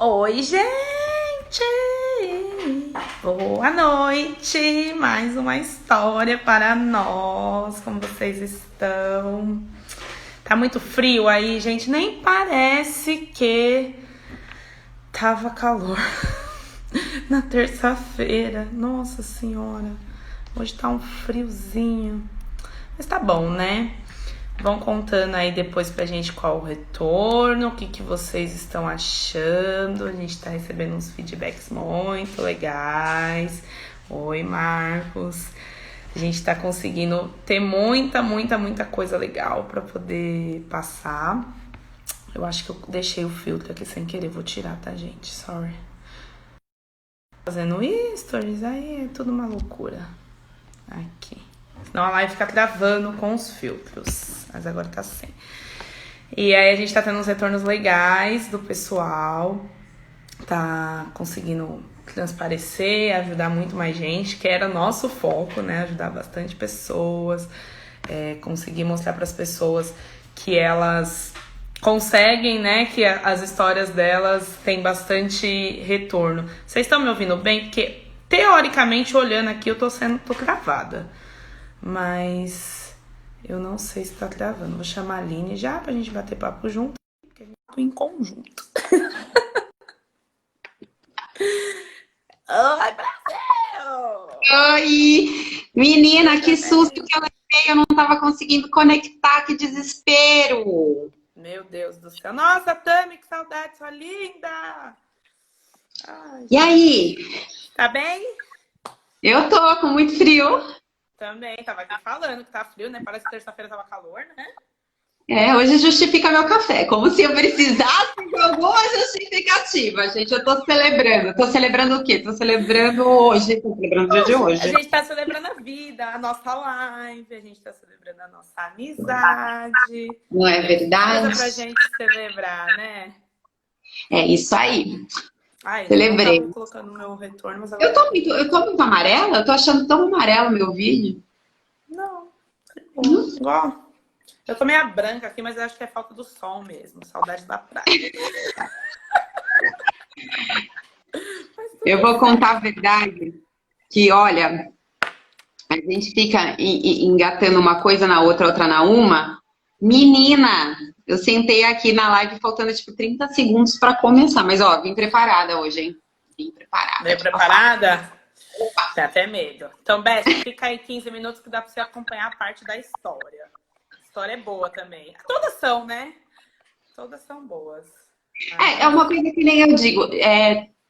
Oi, gente! Boa noite! Mais uma história para nós. Como vocês estão? Tá muito frio aí, gente? Nem parece que tava calor na terça-feira. Nossa Senhora! Hoje tá um friozinho. Mas tá bom, né? Vão contando aí depois pra gente qual o retorno, o que vocês estão achando. A gente tá recebendo uns feedbacks muito legais. Oi, Marcos. A gente tá conseguindo ter muita coisa legal pra poder passar. Eu acho que eu deixei o filtro aqui sem querer. Vou tirar, tá, gente? Sorry. Fazendo stories, aí é tudo uma loucura. Aqui. Senão a live fica travando com os filtros. Mas agora tá sem. E aí a gente tá tendo uns retornos legais do pessoal. Tá conseguindo transparecer, ajudar muito mais gente, que era nosso foco, né? Ajudar bastante pessoas. Conseguir mostrar para as pessoas que elas conseguem, né? Que as histórias delas têm bastante retorno. Vocês estão me ouvindo bem? Porque, teoricamente, olhando aqui, eu tô gravada. Mas eu não sei se tá gravando. Vou chamar a Aline já pra gente bater papo junto, porque a gente tá em conjunto. Oi, Brasil! Oi! Menina, que susto que eu levei, eu não tava conseguindo conectar, que desespero! Meu Deus do céu. Nossa, Tami, que saudade, sua linda! Ai, E aí? tá bem? Eu tô com muito frio. Também, tava aqui falando que tá frio, né? Parece que terça-feira tava calor, né? Hoje justifica meu café, como se eu precisasse de alguma justificativa, gente. Eu tô celebrando. Tô celebrando o quê? Tô celebrando hoje, tô celebrando o dia de A hoje. gente tá celebrando a vida, a nossa live, a gente tá celebrando a nossa amizade. Não é Coisa verdade? pra gente celebrar, né? É isso aí. Ai, eu não tava Celebrei. colocando o meu retorno, mas agora Eu eu tô tô muito, colocando. eu tô muito amarela? Eu tô achando tão amarelo meu vídeo. Não, bom, igual. Eu tô meio branca aqui, mas eu acho que é falta do sol mesmo. Saudade da praia. Eu vou contar a verdade que, olha, a gente fica engatando uma coisa na outra, outra na uma. Menina, eu sentei aqui na live faltando tipo 30 segundos para começar, mas ó, vim preparada hoje, hein? Vim preparada Veio aqui pra falar. preparada? Tem até medo. Então, Beth, fica aí 15 minutos que dá pra você acompanhar a parte da história. A história é boa também. Todas são, né? Todas são boas. É uma coisa que nem eu digo,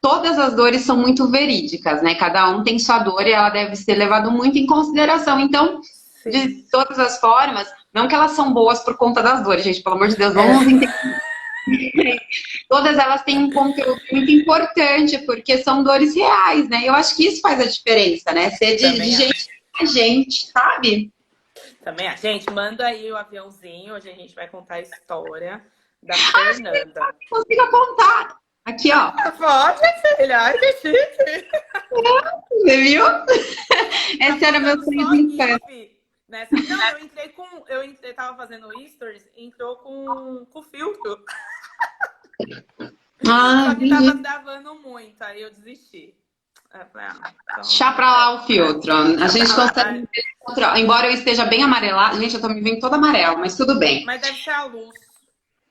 todas as dores são muito verídicas, né? Cada um tem sua dor e ela deve ser levada muito em consideração. Então, Sim. de todas as formas, não que elas são boas por conta das dores, gente, pelo amor de Deus, vamos É, entender. Todas elas têm um conteúdo muito importante, porque são dores reais, né? Eu acho que isso faz a diferença, né? Ser de também gente acho. a gente, sabe? Também acho. Gente, manda aí o aviãozinho. Hoje a gente vai contar a história da Fernanda. Consigo contar. Aqui, ó. Pode, filha. Ai, que chique. Você viu? Tá Esse era meu faltando sonho só de infância. GIF. Nessa. Não, eu entrei com. Tava fazendo stories, entrou com filtro. Ah, Só que tava entendi. travando muito, aí eu desisti. Aí eu falei, então. Deixa pra lá o filtro. A Deixa gente pra lá. consegue ver outro. Embora eu esteja bem amarelada. Gente, eu tô me vendo toda amarela, mas tudo bem. Mas deve ser a luz.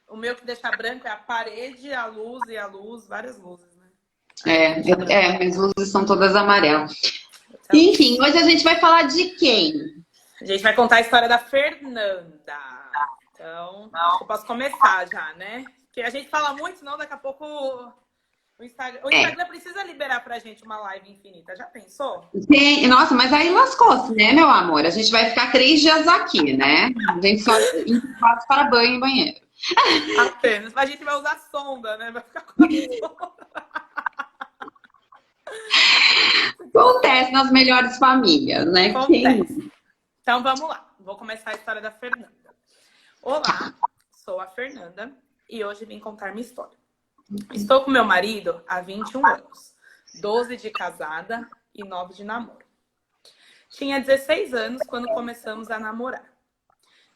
O meu que deixa branco é a parede, a luz, várias luzes, né? Aí É, deixa branco. minhas luzes são todas amarelas. Deve ser a luz. Enfim, hoje a gente vai falar de quem? A gente vai contar a história da Fernanda. Então, acho que eu posso começar já, né? Porque a gente fala muito, senão daqui a pouco o É. Instagram precisa liberar pra gente uma live infinita. Já pensou? Nossa, mas aí lascou-se, né, meu amor? A gente vai ficar 3 dias aqui, né? A gente só faz para banho e banheiro. Apenas. A gente vai usar sonda, né? Vai ficar com a sonda. Acontece nas melhores famílias, né? Acontece. Então vamos lá. Vou começar a história da Fernanda. Olá, sou a Fernanda e hoje vim contar minha história. Estou com meu marido há 21 anos, 12 de casada e 9 de namoro. Tinha 16 anos quando começamos a namorar.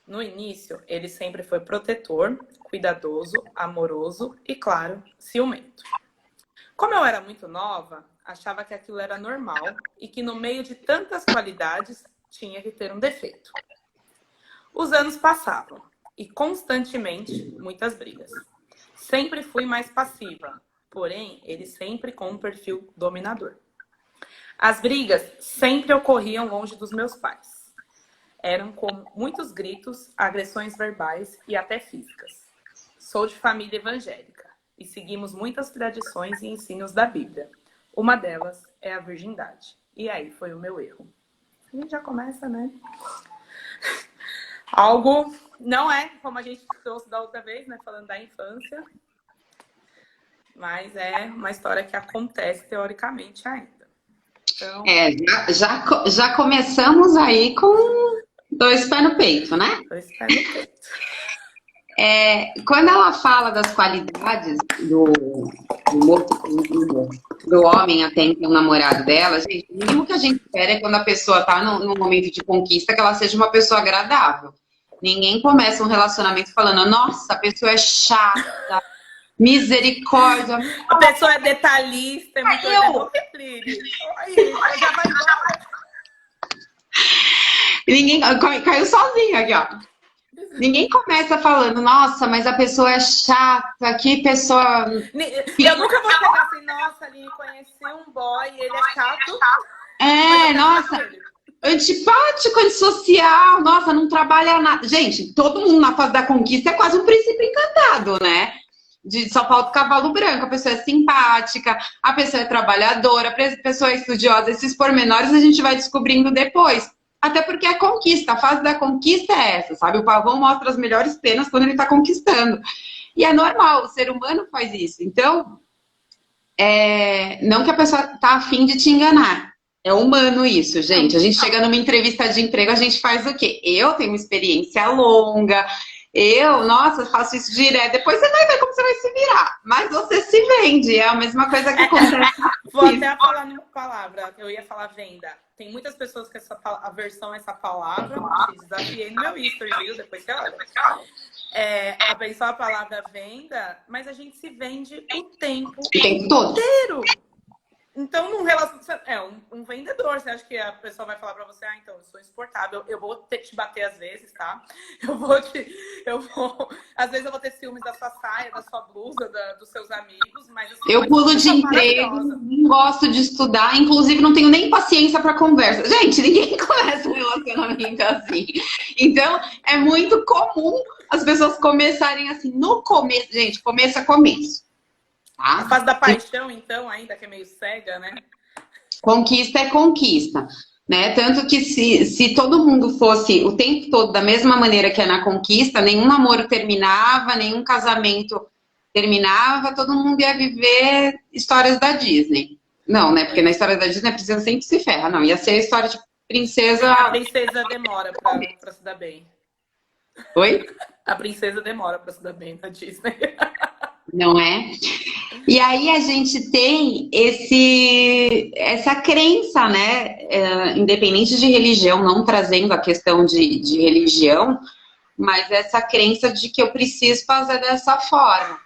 No início, ele sempre foi protetor, cuidadoso, amoroso e, claro, ciumento. Como eu era muito nova, achava que aquilo era normal e que no meio de tantas qualidades tinha que ter um defeito. Os anos passavam e constantemente muitas brigas. Sempre fui mais passiva, porém ele sempre com um perfil dominador. As brigas sempre ocorriam longe dos meus pais. Eram com muitos gritos, agressões verbais e até físicas. Sou de família evangélica e seguimos muitas tradições e ensinos da Bíblia. Uma delas é a virgindade. E aí foi o meu erro. A gente já começa, né? Algo não é como a gente trouxe da outra vez, né? Falando da infância. Mas é uma história que acontece teoricamente ainda. Então... já começamos aí com 2 pés no peito, né? 2 pés no peito. Quando ela fala das qualidades do homem até então namorado dela, gente, o mínimo que a gente espera é quando a pessoa tá num momento de conquista, que ela seja uma pessoa agradável. Ninguém começa um relacionamento falando, nossa, a pessoa é chata, misericórdia. A pessoa é detalhista, é muito já vai embora. Ninguém caiu sozinho aqui, ó. Ninguém começa falando, nossa, mas a pessoa é chata, que pessoa... Eu nunca vou chegar assim, nossa, Aline, conheci um boy e ele é chato. Nossa, antipático, antissocial, nossa, não trabalha nada. Gente, todo mundo na fase da conquista é quase um príncipe encantado, né? Só falta o cavalo branco, a pessoa é simpática, a pessoa é trabalhadora, a pessoa é estudiosa, esses pormenores a gente vai descobrindo depois. Até porque a conquista, a fase da conquista é essa, sabe? O pavão mostra as melhores penas quando ele está conquistando. E é normal, o ser humano faz isso. Então, não que a pessoa tá afim de te enganar. É humano isso, gente. A gente chega numa entrevista de emprego, a gente faz o quê? Eu tenho uma experiência longa, nossa, faço isso direto. Depois você vai ver como você vai se virar. Mas você se vende, é a mesma coisa que acontece. Vou até falar uma palavra, eu ia falar venda. Tem muitas pessoas que aversão a essa palavra, te desafiei no meu history, viu? Depois você olha. Abençoa a palavra venda, mas a gente se vende o tempo inteiro. Então, num relacionamento, um vendedor, você acha que a pessoa vai falar pra você, então, eu sou insuportável, eu vou te bater às vezes, tá? Às vezes eu vou ter ciúmes da sua saia, da sua blusa, dos seus amigos, mas... Assim, eu pulo de emprego, não gosto de estudar, inclusive não tenho nem paciência pra conversa. Gente, ninguém começa um relacionamento assim. Então, é muito comum as pessoas começarem assim, no começo. Gente, começo. Tá? A fase da paixão, então, ainda que é meio cega, né? Conquista é conquista, né? Tanto que se todo mundo fosse o tempo todo da mesma maneira que é na conquista, nenhum namoro terminava, nenhum casamento terminava, todo mundo ia viver histórias da Disney. Não, né? Porque na história da Disney a princesa sempre se ferra. Não, ia ser a história de princesa... A princesa demora pra se dar bem. Oi? A princesa demora pra se dar bem na Disney. Não é? E aí a gente tem essa crença, né? Independente de religião, não trazendo a questão de religião, mas essa crença de que eu preciso fazer dessa forma.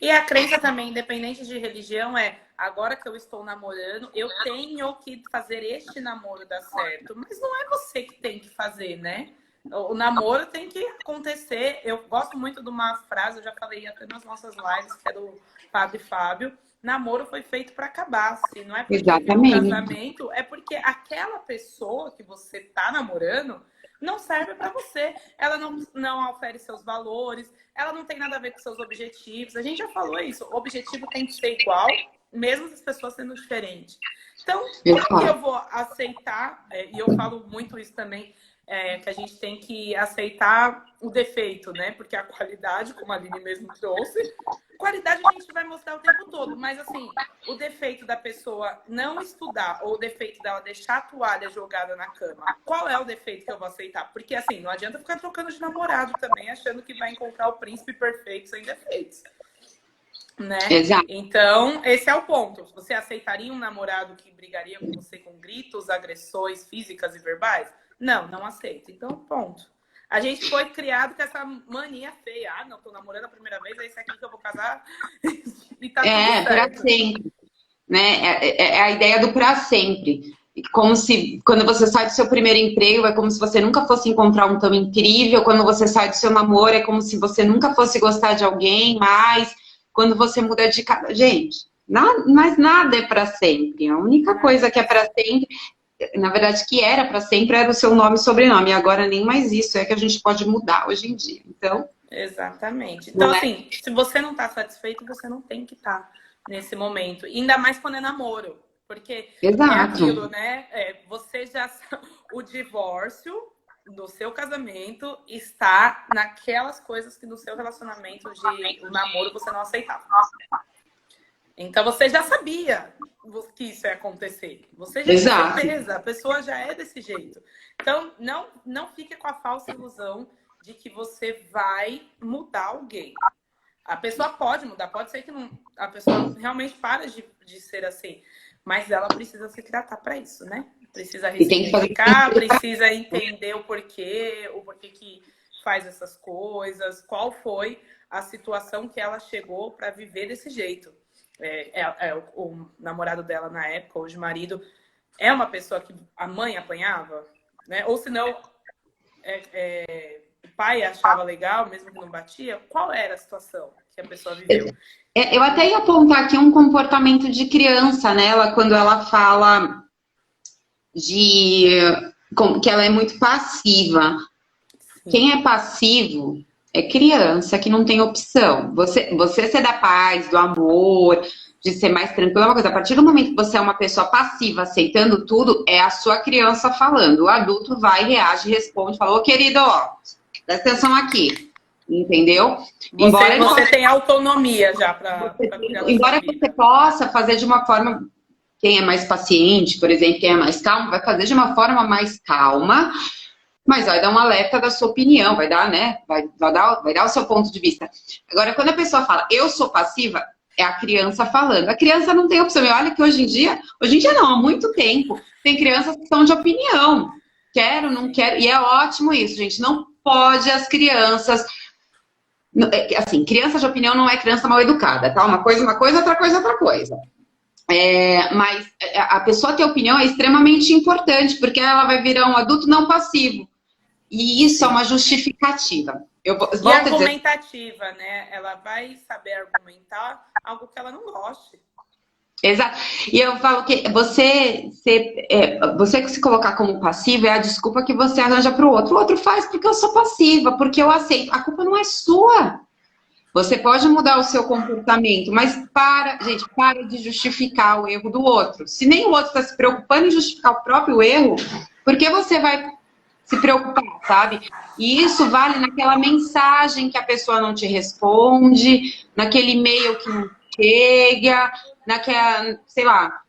E a crença também, independente de religião, agora que eu estou namorando, eu tenho que fazer este namoro dar certo. Mas não é você que tem que fazer, né? O namoro tem que acontecer. Eu gosto muito de uma frase, eu já falei até nas nossas lives, que é do Padre Fábio. Namoro foi feito para acabar. Se não é porque tem um casamento, é porque aquela pessoa que você tá namorando não serve para você. Ela não ofere seus valores, ela não tem nada a ver com seus objetivos. A gente já falou isso. O objetivo tem que ser igual, mesmo as pessoas sendo diferentes. Então, por que eu vou aceitar, e eu falo muito isso também, que a gente tem que aceitar o defeito, né? Porque a qualidade, como a Aline mesmo trouxe, qualidade a gente vai mostrar o tempo todo. Mas, assim, o defeito da pessoa não estudar ou o defeito dela deixar a toalha jogada na cama, qual é o defeito que eu vou aceitar? Porque, assim, não adianta ficar trocando de namorado também, achando que vai encontrar o príncipe perfeito sem defeitos. Né? Exato. Então, esse é o ponto. Você aceitaria um namorado que brigaria com você com gritos, agressões físicas e verbais? Não aceito. Então, ponto. A gente foi criado com essa mania feia. Ah, não, tô namorando a primeira vez, é esse aqui que eu vou casar. E tá tudo certo. Pra sempre. Né? É a ideia do pra sempre. Como se, quando você sai do seu primeiro emprego, é como se você nunca fosse encontrar um tão incrível. Quando você sai do seu namoro, é como se você nunca fosse gostar de alguém mais. Quando você muda de casa. Gente, mas nada é pra sempre. A única coisa que é pra sempre, na verdade, que era pra sempre, era o seu nome e sobrenome. E agora nem mais isso é que a gente pode mudar hoje em dia. Então. Exatamente. Então, assim, se você não tá satisfeito, você não tem que estar nesse momento. Ainda mais quando é namoro. Porque Exato. é aquilo, né? Você já... O divórcio do seu casamento está naquelas coisas que no seu relacionamento de o namoro você não aceitava. Então você já sabia que isso ia acontecer. Você já tinha certeza, a pessoa já é desse jeito. Então não fique com a falsa ilusão de que você vai mudar alguém. A pessoa pode mudar, pode ser que não, a pessoa realmente para de ser assim. Mas ela precisa se tratar para isso, né? Precisa ressignificar, precisa entender o porquê que faz essas coisas, qual foi a situação que ela chegou para viver desse jeito. O namorado dela na época, hoje o marido, é uma pessoa que a mãe apanhava, né? Ou senão o pai achava legal, mesmo que não batia. Qual era a situação que a pessoa viveu? Eu até ia apontar aqui um comportamento de criança nela, quando ela fala que ela é muito passiva. Sim. Quem é passivo é criança que não tem opção. Você ser da paz, do amor, de ser mais tranquilo, é uma coisa. A partir do momento que você é uma pessoa passiva, aceitando tudo, é a sua criança falando. O adulto vai, reage, responde, fala, ô querido, ó, presta atenção aqui. Entendeu? Você tem autonomia já para embora você possa fazer de uma forma, quem é mais paciente, por exemplo, quem é mais calmo, vai fazer de uma forma mais calma, mas vai dar um alerta da sua opinião, vai dar, né? Vai dar o seu ponto de vista. Agora, quando a pessoa fala, eu sou passiva, é a criança falando. A criança não tem opção. E olha que hoje em dia não, há muito tempo, tem crianças que são de opinião. Quero, não quero. E é ótimo isso, gente. Não pode as crianças... Assim, criança de opinião não é criança mal educada, tá? Uma coisa, outra coisa. Mas a pessoa ter opinião é extremamente importante, porque ela vai virar um adulto não passivo. E isso é uma justificativa. E argumentativa, né? Ela vai saber argumentar algo que ela não goste. Exato. E eu falo que você que se colocar como passivo é a desculpa que você arranja para o outro. O outro faz porque eu sou passiva, porque eu aceito. A culpa não é sua. Você pode mudar o seu comportamento, mas para de justificar o erro do outro. Se nem o outro está se preocupando em justificar o próprio erro, por que você vai se preocupar, sabe? E isso vale naquela mensagem que a pessoa não te responde, naquele e-mail que não chega,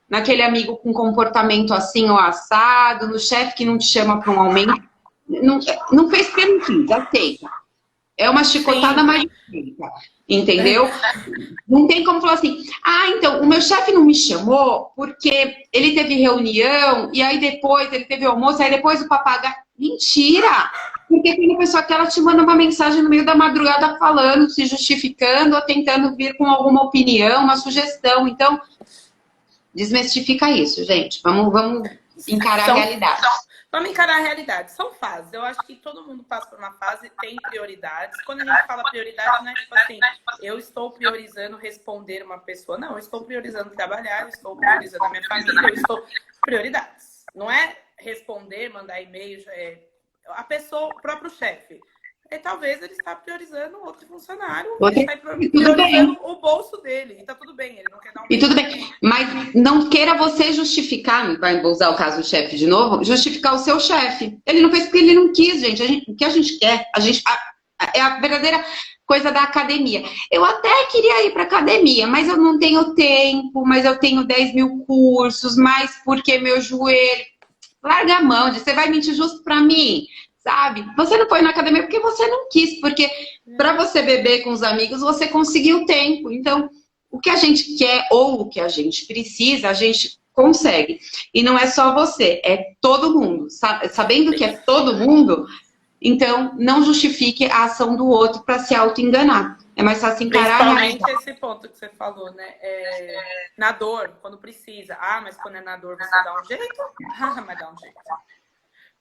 naquele amigo com comportamento assim ou assado, no chefe que não te chama para um aumento. Não fez porque não quis, aceita. É uma chicotada mais feita, entendeu? Não tem como falar assim, então, o meu chefe não me chamou porque ele teve reunião, e aí depois ele teve almoço, aí depois o papagaio... Mentira! Porque tem uma pessoa que ela te manda uma mensagem no meio da madrugada falando, se justificando, ou tentando vir com alguma opinião, uma sugestão. Então, desmistifica isso, gente. Vamos encarar a realidade. Vamos encarar a realidade. São fases. Eu acho que todo mundo passa por uma fase e tem prioridades. Quando a gente fala prioridade, não é tipo assim, eu estou priorizando responder uma pessoa. Não, eu estou priorizando trabalhar, eu estou priorizando a minha família, eu estou... Prioridades. Não é responder, mandar e-mail. A pessoa, o próprio chefe. Talvez ele está priorizando outro funcionário, ele está priorizando o bolso dele. E tá tudo bem, ele não quer dar um... E tudo bem, mas não queira você justificar, vou usar o caso do chefe de novo, justificar o seu chefe. Ele não fez porque ele não quis, gente. O que a gente quer, é a verdadeira coisa da academia. Eu até queria ir para academia, mas eu não tenho tempo, mas eu tenho 10 mil cursos, mas porque meu joelho... Larga a mão, você vai mentir justo para mim? Sabe? Você não foi na academia porque você não quis, porque para você beber com os amigos, você conseguiu tempo. Então, o que a gente quer ou o que a gente precisa, a gente consegue. E não é só você, é todo mundo. Sabendo que é todo mundo, Então, não justifique a ação do outro para se auto-enganar. É mais fácil encarar a Principalmente realidade. esse ponto que você falou, né? Na dor, quando precisa. Ah, mas quando é na dor você dá um jeito? Ah, mas dá um jeito.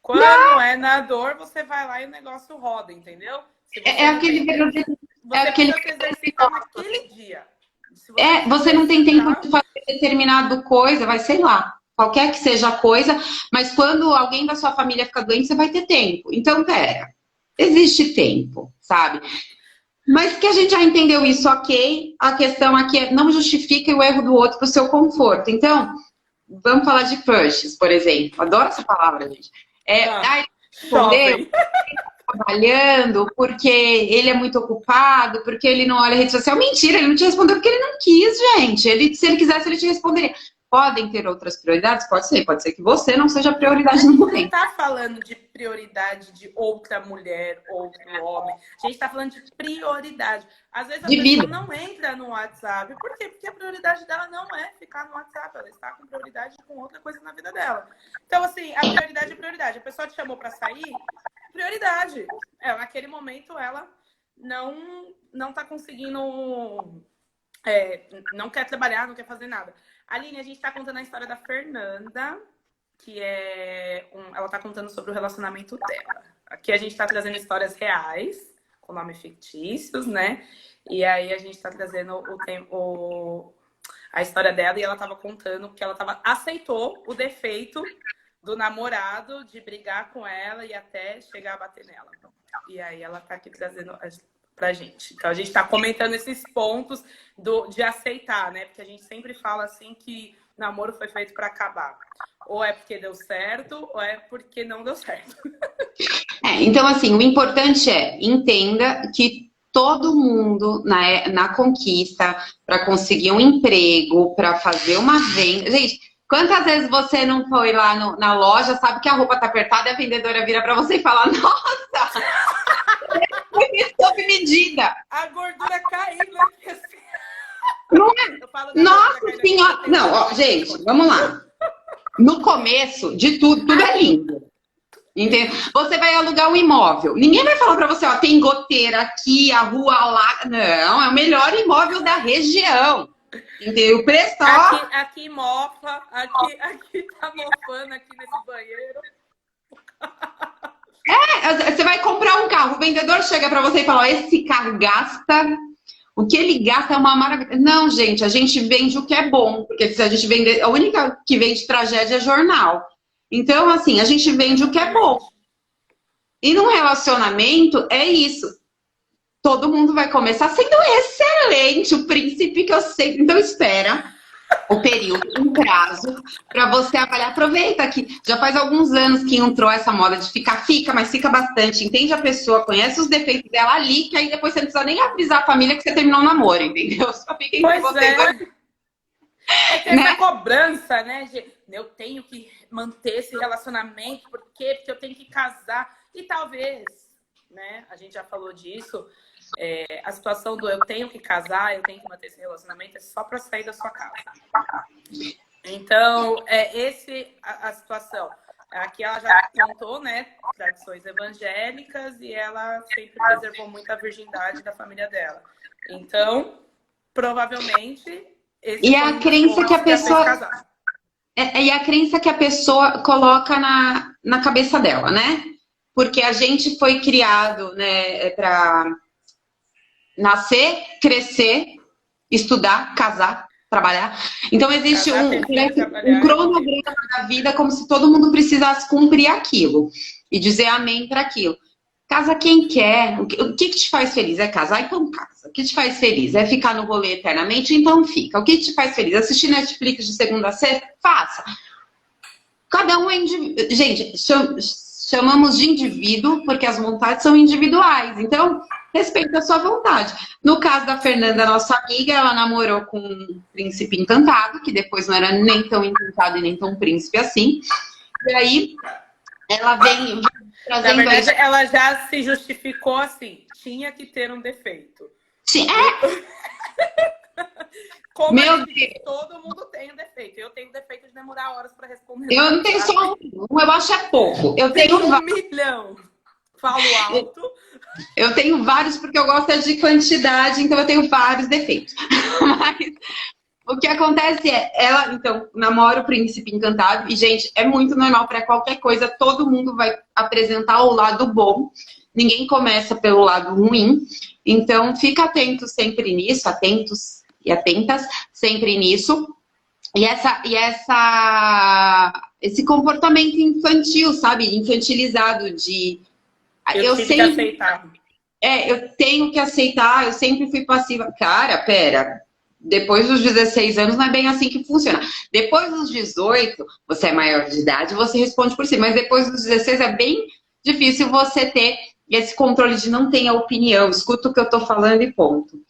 Quando é na dor, você vai lá e o negócio roda, entendeu? Se você É não aquele tem tempo, verdadeiro. É você aquele precisa se exercitar naquele dia. Se você não tem tempo exercitar, de fazer determinado coisa, vai, sei lá, qualquer que seja a coisa, mas quando alguém da sua família fica doente, você vai ter tempo. Então, pera, existe tempo, sabe? Mas que a gente já entendeu isso, ok. A questão aqui é não justifique o erro do outro para o seu conforto. Então, vamos falar de crushes, por exemplo. Adoro essa palavra, gente. Ele respondeu jovem. trabalhando porque ele é muito ocupado, porque ele não olha a rede social. Mentira, ele não te respondeu porque ele não quis, gente. Se ele quisesse, ele te responderia. Podem ter outras prioridades? Pode ser que você não seja a prioridade no Não momento. tá falando de prioridade de outra mulher, outro homem. A gente tá falando de prioridade. Às vezes a De pessoa vida. não entra no WhatsApp. Por quê? Porque a prioridade dela não é ficar no WhatsApp. Ela está com prioridade com outra coisa na vida dela. Então, assim, a prioridade é prioridade. A pessoa te chamou para sair, prioridade. Naquele momento, ela não tá conseguindo... não quer trabalhar, não quer fazer nada. Aline, a gente tá contando a história da Fernanda, que ela tá contando sobre o relacionamento dela. Aqui a gente tá trazendo histórias reais, com nomes fictícios, né? E aí a gente tá trazendo a história dela e ela tava contando que ela aceitou o defeito do namorado de brigar com ela e até chegar a bater nela. E aí ela tá aqui trazendo pra gente. Então a gente tá comentando esses pontos de aceitar, né? Porque a gente sempre fala assim que namoro foi feito para acabar. Ou é porque deu certo, ou é porque não deu certo. Então, assim, o importante entenda que todo mundo na conquista, para conseguir um emprego, para fazer uma venda. Gente, quantas vezes você não foi lá na loja, sabe que a roupa tá apertada e a vendedora vira para você e fala: nossa, foi sob medida. A gordura caindo aqui assim. Não é? Nossa senhora! Não, ó, gente, vamos lá. No começo de tudo é lindo. Entendeu? Você vai alugar um imóvel. Ninguém vai falar para você, ó, tem goteira aqui, a rua lá. Não, é o melhor imóvel da região. Entendeu? O preço, ó. Aqui mofa, aqui tá mofando aqui nesse banheiro. Você vai comprar um carro, o vendedor chega para você e fala, ó, esse carro gasta. O que ele gasta é uma maravilha. Não, gente, a gente vende o que é bom. Porque se a gente vender. A única que vende tragédia é jornal. Então, assim, a gente vende o que é bom. E num relacionamento, é isso. Todo mundo vai começar sendo excelente. O princípio que eu sei. Então, espera o período, um prazo, para você avaliar. Aproveita que já faz alguns anos que entrou essa moda de fica, mas fica bastante. Entende a pessoa, conhece os defeitos dela ali, que aí depois você não precisa nem avisar a família que você terminou o namoro, entendeu? Só fica entre vocês. Tem essa cobrança, né? Eu tenho que manter esse relacionamento, por quê? Porque eu tenho que casar. E talvez, né? A gente já falou disso. A situação do eu tenho que casar, eu tenho que manter esse relacionamento é só para sair da sua casa. Então, a situação. Aqui ela já contou, né, tradições evangélicas e ela sempre preservou muito a virgindade da família dela. Então, provavelmente... E a crença que a pessoa... E a crença que a pessoa coloca na cabeça dela, né? Porque a gente foi criado, né, para nascer, crescer, estudar, casar, trabalhar. Então existe um cronograma da vida como se todo mundo precisasse cumprir aquilo e dizer amém para aquilo. Casa quem quer. O que te faz feliz? É casar? Então casa. O que te faz feliz? É ficar no rolê eternamente? Então fica. O que te faz feliz? Assistir Netflix de segunda a sexta? Faça. Cada um é indivíduo. Gente, chamamos de indivíduo porque as vontades são individuais. Então, respeita a sua vontade. No caso da Fernanda, nossa amiga, ela namorou com um príncipe encantado, que depois não era nem tão encantado e nem tão príncipe assim. E aí, ela vem trazendo... Na verdade, ela já se justificou assim. Tinha que ter um defeito. Como Meu Deus. Todo mundo tem um defeito. Eu tenho defeito de demorar horas para responder. Eu não tenho só um, eu acho é pouco. Eu tenho 1 milhão. Falo alto. Eu tenho vários porque eu gosto de quantidade, então eu tenho vários defeitos. Mas o que acontece é, ela, então, namora o príncipe encantado, e, gente, é muito normal para qualquer coisa, todo mundo vai apresentar o lado bom, ninguém começa pelo lado ruim, então fica atento sempre nisso, atentos e atentas sempre nisso. E esse comportamento infantil, sabe? Infantilizado de... Eu tive que aceitar. Eu tenho que aceitar, eu sempre fui passiva. Cara, pera, depois dos 16 anos não é bem assim que funciona. Depois dos 18, você é maior de idade, você responde por si. Mas depois dos 16 é bem difícil você ter esse controle de não ter a opinião, escuta o que eu tô falando e ponto.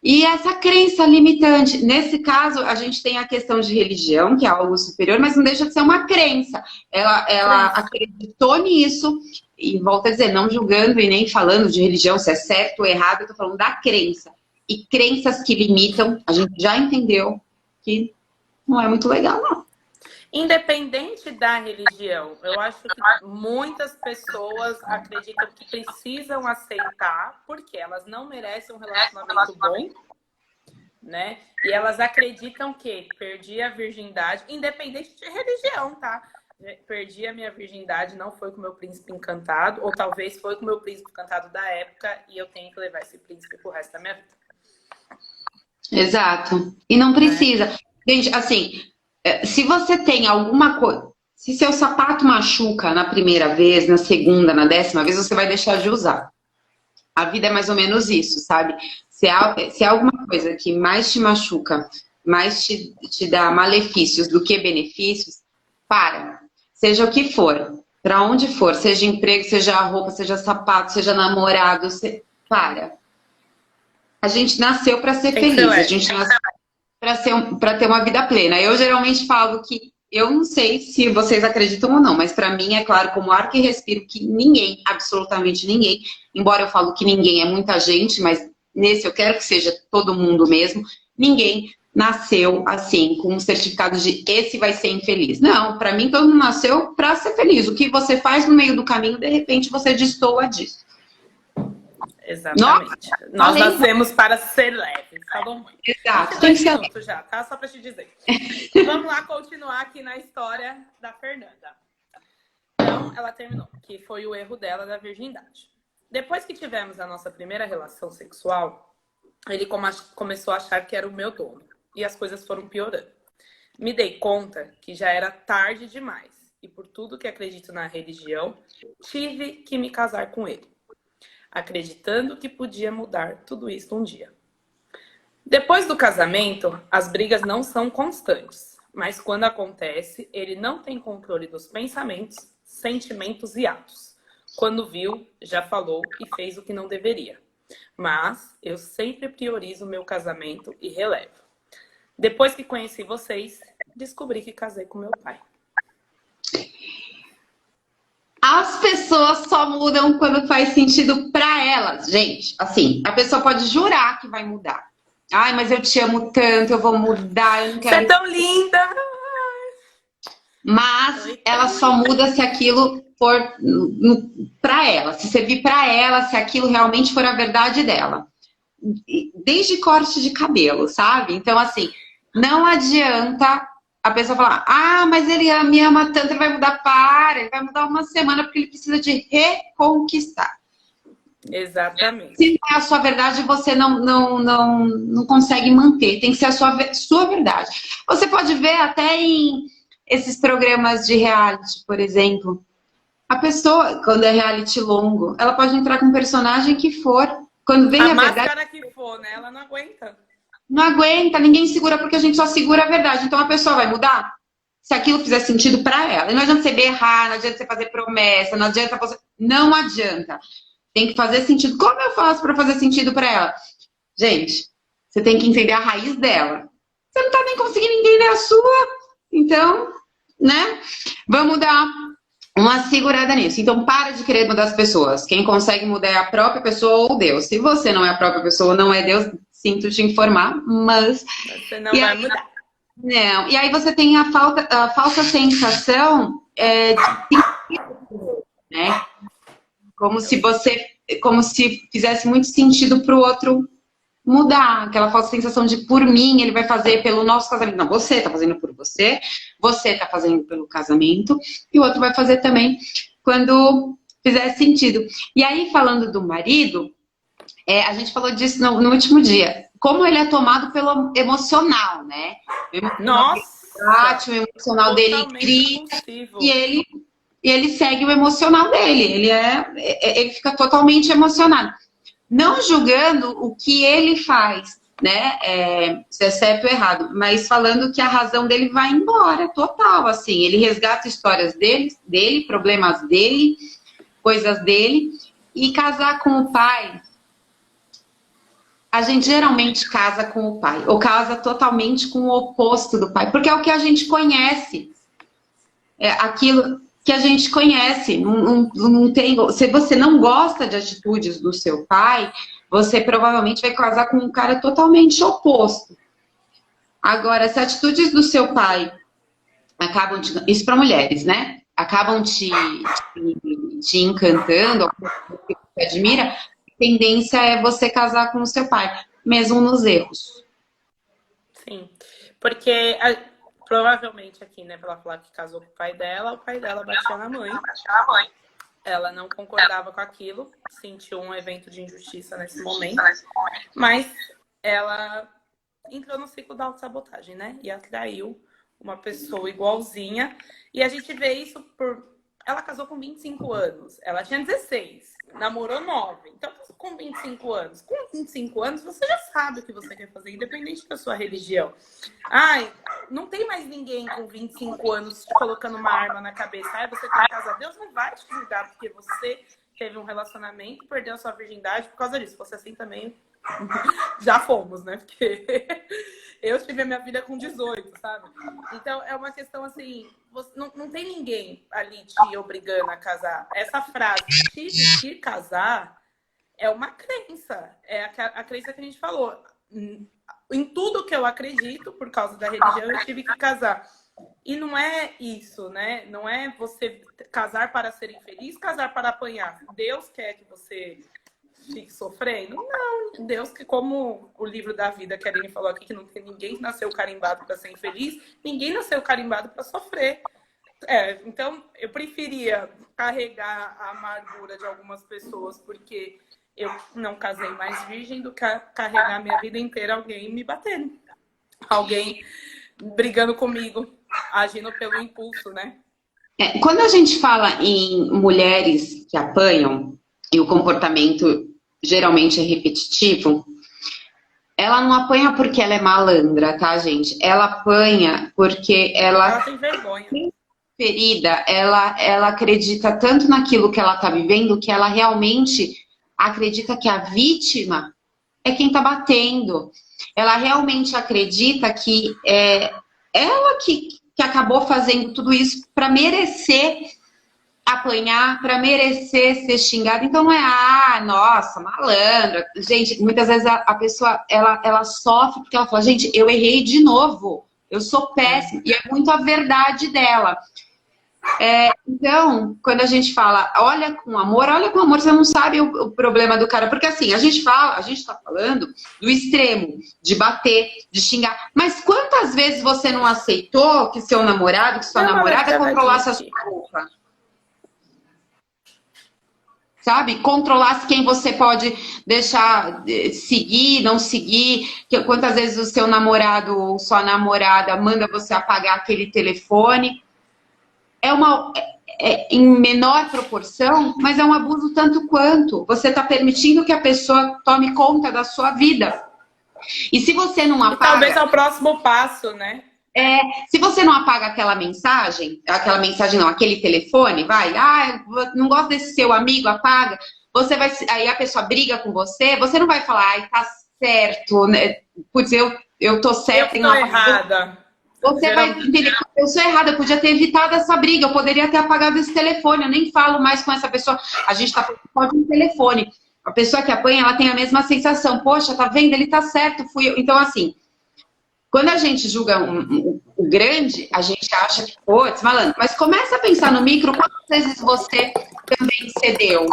E essa crença limitante, nesse caso, a gente tem a questão de religião, que é algo superior, mas não deixa de ser uma crença. Ela acreditou nisso, e volta a dizer, não julgando e nem falando de religião, se é certo ou errado, eu tô falando da crença. E crenças que limitam, a gente já entendeu que não é muito legal, não. Independente da religião, eu acho que muitas pessoas acreditam que precisam aceitar, porque elas não merecem um relacionamento bom, né? E elas acreditam que perdi a virgindade, independente de religião, tá? Perdi a minha virgindade, não foi com o meu príncipe encantado, ou talvez foi com o meu príncipe encantado da época, e eu tenho que levar esse príncipe pro resto da minha vida. Exato. E não precisa. Gente, assim... Se você tem alguma coisa, se seu sapato machuca na primeira vez, na segunda, na 10ª vez, você vai deixar de usar. A vida é mais ou menos isso, sabe? Se é alguma coisa que mais te machuca, mais te dá malefícios do que benefícios, para. Seja o que for, para onde for, seja emprego, seja roupa, seja sapato, seja namorado, para. A gente nasceu para ser feliz, a gente nasceu para ter uma vida plena. Eu geralmente falo que, eu não sei se vocês acreditam ou não, mas para mim é claro, como ar que respiro, que ninguém, absolutamente ninguém, embora eu falo que ninguém é muita gente, mas nesse eu quero que seja todo mundo mesmo, ninguém nasceu assim, com um certificado de esse vai ser infeliz. Não, para mim todo mundo nasceu para ser feliz. O que você faz no meio do caminho, de repente você destoa disso. Exatamente. Nós nascemos para ser leves. Falou muito. Exato. Tem minutos já, tá? Só para te dizer. Vamos lá continuar aqui na história da Fernanda. Então, ela terminou, que foi o erro dela da virgindade. Depois que tivemos a nossa primeira relação sexual, ele começou a achar que era o meu dono. E as coisas foram piorando. Me dei conta que já era tarde demais. E por tudo que acredito na religião, tive que me casar com ele, acreditando que podia mudar tudo isso um dia. Depois do casamento, as brigas não são constantes, mas quando acontece, ele não tem controle dos pensamentos, sentimentos e atos. Quando viu, já falou e fez o que não deveria. Mas eu sempre priorizo o meu casamento e relevo. Depois que conheci vocês, descobri que casei com meu pai. As pessoas só mudam quando faz sentido pra elas, gente. Assim, a pessoa pode jurar que vai mudar. Ai, mas eu te amo tanto, eu vou mudar, eu não quero... Você é tão linda! Mas ela só muda se aquilo for pra ela. Se servir pra ela, se aquilo realmente for a verdade dela. Desde corte de cabelo, sabe? Então, assim, não adianta... A pessoa fala, ah, mas ele me ama tanto, ele vai mudar, ele vai mudar uma semana porque ele precisa de reconquistar. Exatamente. Se não é a sua verdade, você não consegue manter. Tem que ser a sua verdade. Você pode ver até em esses programas de reality, por exemplo. A pessoa, quando é reality longo, ela pode entrar com um personagem que for. Quando vem a máscara verdade, que for, né? Ela não aguenta. Não aguenta, ninguém segura porque a gente só segura a verdade. Então a pessoa vai mudar se aquilo fizer sentido pra ela. E não adianta você berrar, não adianta você fazer promessa, não adianta você... Não adianta. Tem que fazer sentido. Como eu faço pra fazer sentido pra ela? Gente, você tem que entender a raiz dela. Você não tá nem conseguindo entender a sua. Então, né? Vamos dar uma segurada nisso. Então, para de querer mudar as pessoas. Quem consegue mudar é a própria pessoa ou Deus. Se você não é a própria pessoa, não é Deus... Sinto te informar, mas... Você não vai mudar. Não. E aí você tem a falsa sensação de... né? como se fizesse muito sentido para o outro mudar, aquela falsa sensação de por mim ele vai fazer pelo nosso casamento. Não, você está fazendo por você está fazendo pelo casamento, e o outro vai fazer também quando fizer sentido. E aí, falando do marido, a gente falou disso no último dia, como ele é tomado pelo emocional, né? Nossa! O emocional dele grita, e ele segue o emocional dele, ele fica totalmente emocionado. Não julgando o que ele faz, né? Se é certo ou errado, mas falando que a razão dele vai embora, total, assim. Ele resgata histórias dele, problemas dele, coisas dele, e casar com o pai. A gente geralmente casa com o pai, ou casa totalmente com o oposto do pai, porque é o que a gente conhece. É aquilo que a gente conhece. Não tem, se você não gosta de atitudes do seu pai, você provavelmente vai casar com um cara totalmente oposto. Agora, se atitudes do seu pai acabam isso para mulheres, né? Acabam te encantando, que você admira, a tendência é você casar com o seu pai, mesmo nos erros. Sim, porque provavelmente aqui, né, pra ela falar que casou com o pai dela batia na mãe. Ela não concordava com aquilo, sentiu um evento de injustiça nesse momento, mas ela entrou no ciclo da autossabotagem, né? E atraiu uma pessoa igualzinha. E a gente vê isso por... Ela casou com 25 anos, ela tinha 16, namorou 9. Então, com 25 anos, você já sabe o que você quer fazer, independente da sua religião. Ai, não tem mais ninguém com 25 anos te colocando uma arma na cabeça. Ai, você tem casa, Deus não vai te julgar porque você teve um relacionamento, perdeu a sua virgindade por causa disso. Você assim também já fomos, né? Porque eu tive a minha vida com 18, sabe? Então, é uma questão assim, não tem ninguém ali te obrigando a casar. Essa frase, te vestir casar, é uma crença. É a crença que a gente falou. Em tudo que eu acredito, por causa da religião, eu tive que casar. E não é isso, né? Não é você casar para ser infeliz, casar para apanhar. Deus quer que você fique sofrendo? Não. Deus, que como o livro da vida, que a Aline falou aqui, que não tem ninguém que nasceu carimbado para ser infeliz, ninguém nasceu carimbado para sofrer. Então, eu preferia carregar a amargura de algumas pessoas porque eu não casei mais virgem do que carregar a minha vida inteira alguém me batendo. Alguém brigando comigo, agindo pelo impulso, né? Quando a gente fala em mulheres que apanham e o comportamento geralmente é repetitivo, ela não apanha porque ela é malandra, tá, gente? Ela apanha porque ela tem vergonha. Ferida, ela acredita tanto naquilo que ela tá vivendo que ela realmente acredita que a vítima é quem tá batendo. Ela realmente acredita que é ela que acabou fazendo tudo isso para merecer apanhar, para merecer ser xingada. Então não é, nossa, malandra. Gente, muitas vezes a pessoa, ela sofre porque ela fala, gente, eu errei de novo. Eu sou péssima. E é muito a verdade dela. Então, quando a gente fala, olha com amor, você não sabe o problema do cara. Porque assim, a gente tá falando do extremo, de bater, de xingar. Mas quantas vezes você não aceitou que seu namorado, que sua namorada controlasse a sua roupa? Sabe? Controlasse quem você pode deixar seguir, não seguir. Quantas vezes o seu namorado ou sua namorada manda você apagar aquele telefone. Em menor proporção, mas é um abuso tanto quanto. Você está permitindo que a pessoa tome conta da sua vida. E se você não apaga... Talvez é o próximo passo, né? Se você não apaga aquele telefone, não gosto desse seu amigo, apaga. Aí a pessoa briga com você, você não vai falar, tá certo, né? Putz, eu tô certa. Eu tô errada. Você vai entender que eu sou errada, eu podia ter evitado essa briga, eu poderia ter apagado esse telefone, eu nem falo mais com essa pessoa. A gente tá falando de um telefone. A pessoa que apanha, ela tem a mesma sensação. Poxa, tá vendo? Ele tá certo, fui eu. Então, assim, quando a gente julga o grande, a gente acha que, putz, malandro. Mas começa a pensar no micro, quantas vezes você também cedeu?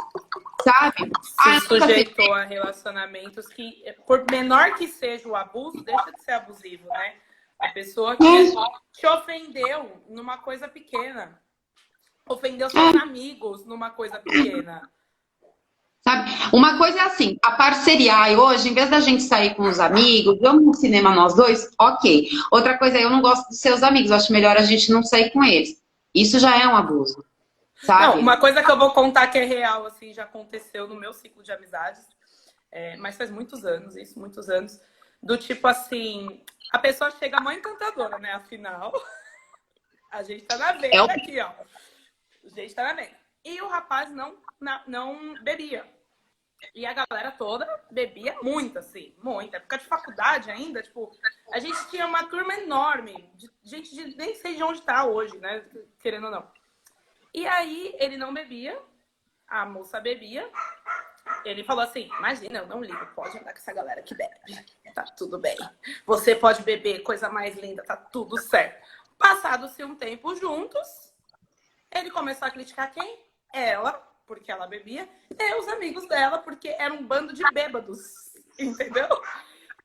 sabe? Se Eu nunca fiz. sujeitou a relacionamentos que, por menor que seja o abuso, deixa de ser abusivo, né? A pessoa que te ofendeu numa coisa pequena, ofendeu seus amigos numa coisa pequena. Sabe? Uma coisa é assim, a parceria. Ai, hoje, em vez da gente sair com os amigos, vamos no cinema nós dois? Ok. Outra coisa é, eu não gosto dos seus amigos, eu acho melhor a gente não sair com eles. Isso já é um abuso, sabe? Não, uma coisa que eu vou contar que é real, assim, já aconteceu no meu ciclo de amizades, mas faz muitos anos, isso, muitos anos, do tipo assim, a pessoa chega mó encantadora, né? Afinal, a gente tá na venda aqui, ó. A gente tá na venda. E o rapaz não bebia. E a galera toda bebia muito, assim, muito. Época de faculdade ainda, tipo, a gente tinha uma turma enorme, de gente de nem sei de onde tá hoje, né? Querendo ou não. E aí ele não bebia, a moça bebia. Ele falou assim: imagina, eu não ligo, pode andar com essa galera que bebe. Tá tudo bem. Você pode beber, coisa mais linda, tá tudo certo. Passado-se um tempo juntos, ele começou a criticar quem? Ela, porque ela bebia, e os amigos dela, porque era um bando de bêbados, entendeu?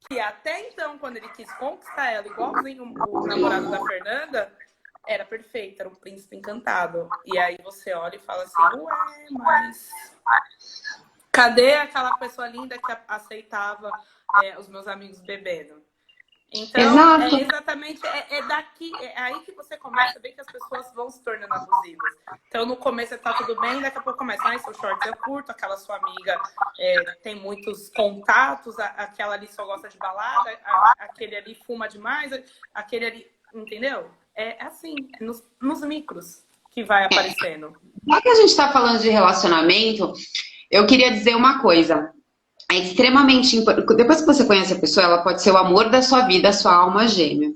Que até então, quando ele quis conquistar ela, igualzinho o namorado da Fernanda, era perfeito, era um príncipe encantado. E aí você olha e fala assim, ué, mas cadê aquela pessoa linda que aceitava os meus amigos bebendo? Então, Exato. exatamente, daqui, é aí que você começa a ver que as pessoas vão se tornando abusivas. Então, no começo tá tudo bem, daqui a pouco começa, seu short é curto, aquela sua amiga tem muitos contatos, aquela ali só gosta de balada, aquele ali fuma demais, aquele ali, entendeu? É assim, nos micros que vai aparecendo. Já que a gente tá falando de relacionamento, eu queria dizer uma coisa. É extremamente importante. Depois que você conhece a pessoa, ela pode ser o amor da sua vida, a sua alma gêmea.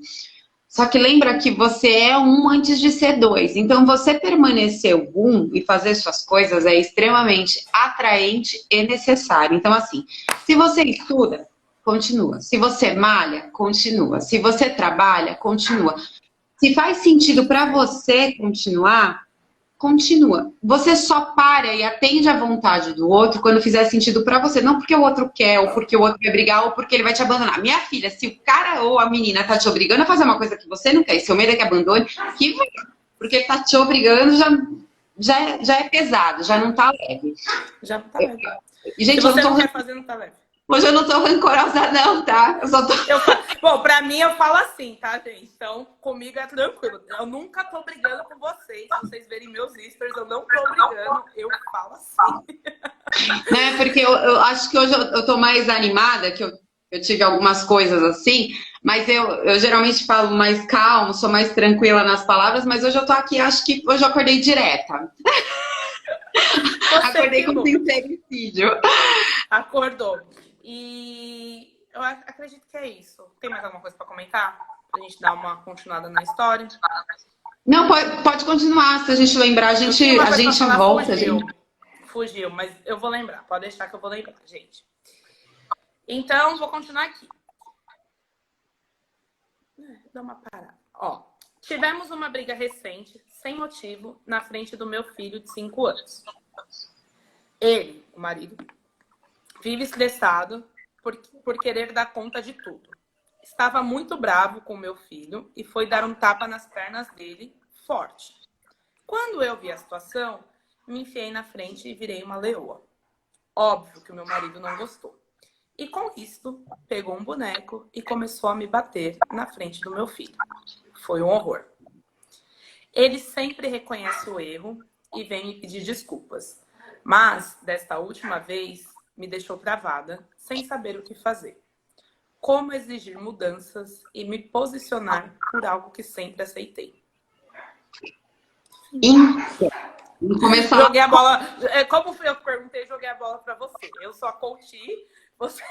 Só que lembra que você é um antes de ser dois. Então, você permanecer um e fazer suas coisas é extremamente atraente e necessário. Então, assim, se você estuda, continua. Se você malha, continua. Se você trabalha, continua. Se faz sentido para você continuar, continua. Você só para e atende à vontade do outro quando fizer sentido pra você. Não porque o outro quer, ou porque o outro vai brigar, ou porque ele vai te abandonar. Minha filha, se o cara ou a menina tá te obrigando a fazer uma coisa que você não quer, e seu medo é que abandone, que vai. Porque tá te obrigando já é pesado, já não tá leve. Já não tá leve. E, gente, se você não quer fazer, não tá leve. Hoje eu não tô rancorosa não, tá? Eu só tô... Bom, pra mim eu falo assim, tá, gente? Então, comigo é tranquilo. Eu nunca tô brigando com vocês. Se vocês verem meus stories, eu não tô brigando. Eu falo assim. Né? Porque eu acho que hoje eu tô mais animada, que eu tive algumas coisas assim, mas eu geralmente falo mais calmo, sou mais tranquila nas palavras, mas hoje eu tô aqui, acho que hoje eu acordei direta. Acordei com sincericídio. Acordou. E eu acredito que é isso. Tem mais alguma coisa para comentar? Pra gente dar uma continuada na história? Não, pode continuar. Se a gente lembrar, a gente volta. Fugiu, mas eu vou lembrar. Pode deixar que eu vou lembrar, gente. Então, vou continuar aqui. Dá uma parada. Ó, tivemos uma briga recente, sem motivo, na frente do meu filho de 5 anos. Ele, o marido, vive estressado por querer dar conta de tudo. Estava muito bravo com meu filho e foi dar um tapa nas pernas dele, forte. Quando eu vi a situação, me enfiei na frente e virei uma leoa. Óbvio que o meu marido não gostou. E com isso, pegou um boneco e começou a me bater na frente do meu filho. Foi um horror. Ele sempre reconhece o erro e vem me pedir desculpas. Mas, desta última vez, me deixou travada, sem saber o que fazer. Como exigir mudanças e me posicionar por algo que sempre aceitei. Joguei a bola. Como eu perguntei, joguei a bola para você. Eu só coachei, você.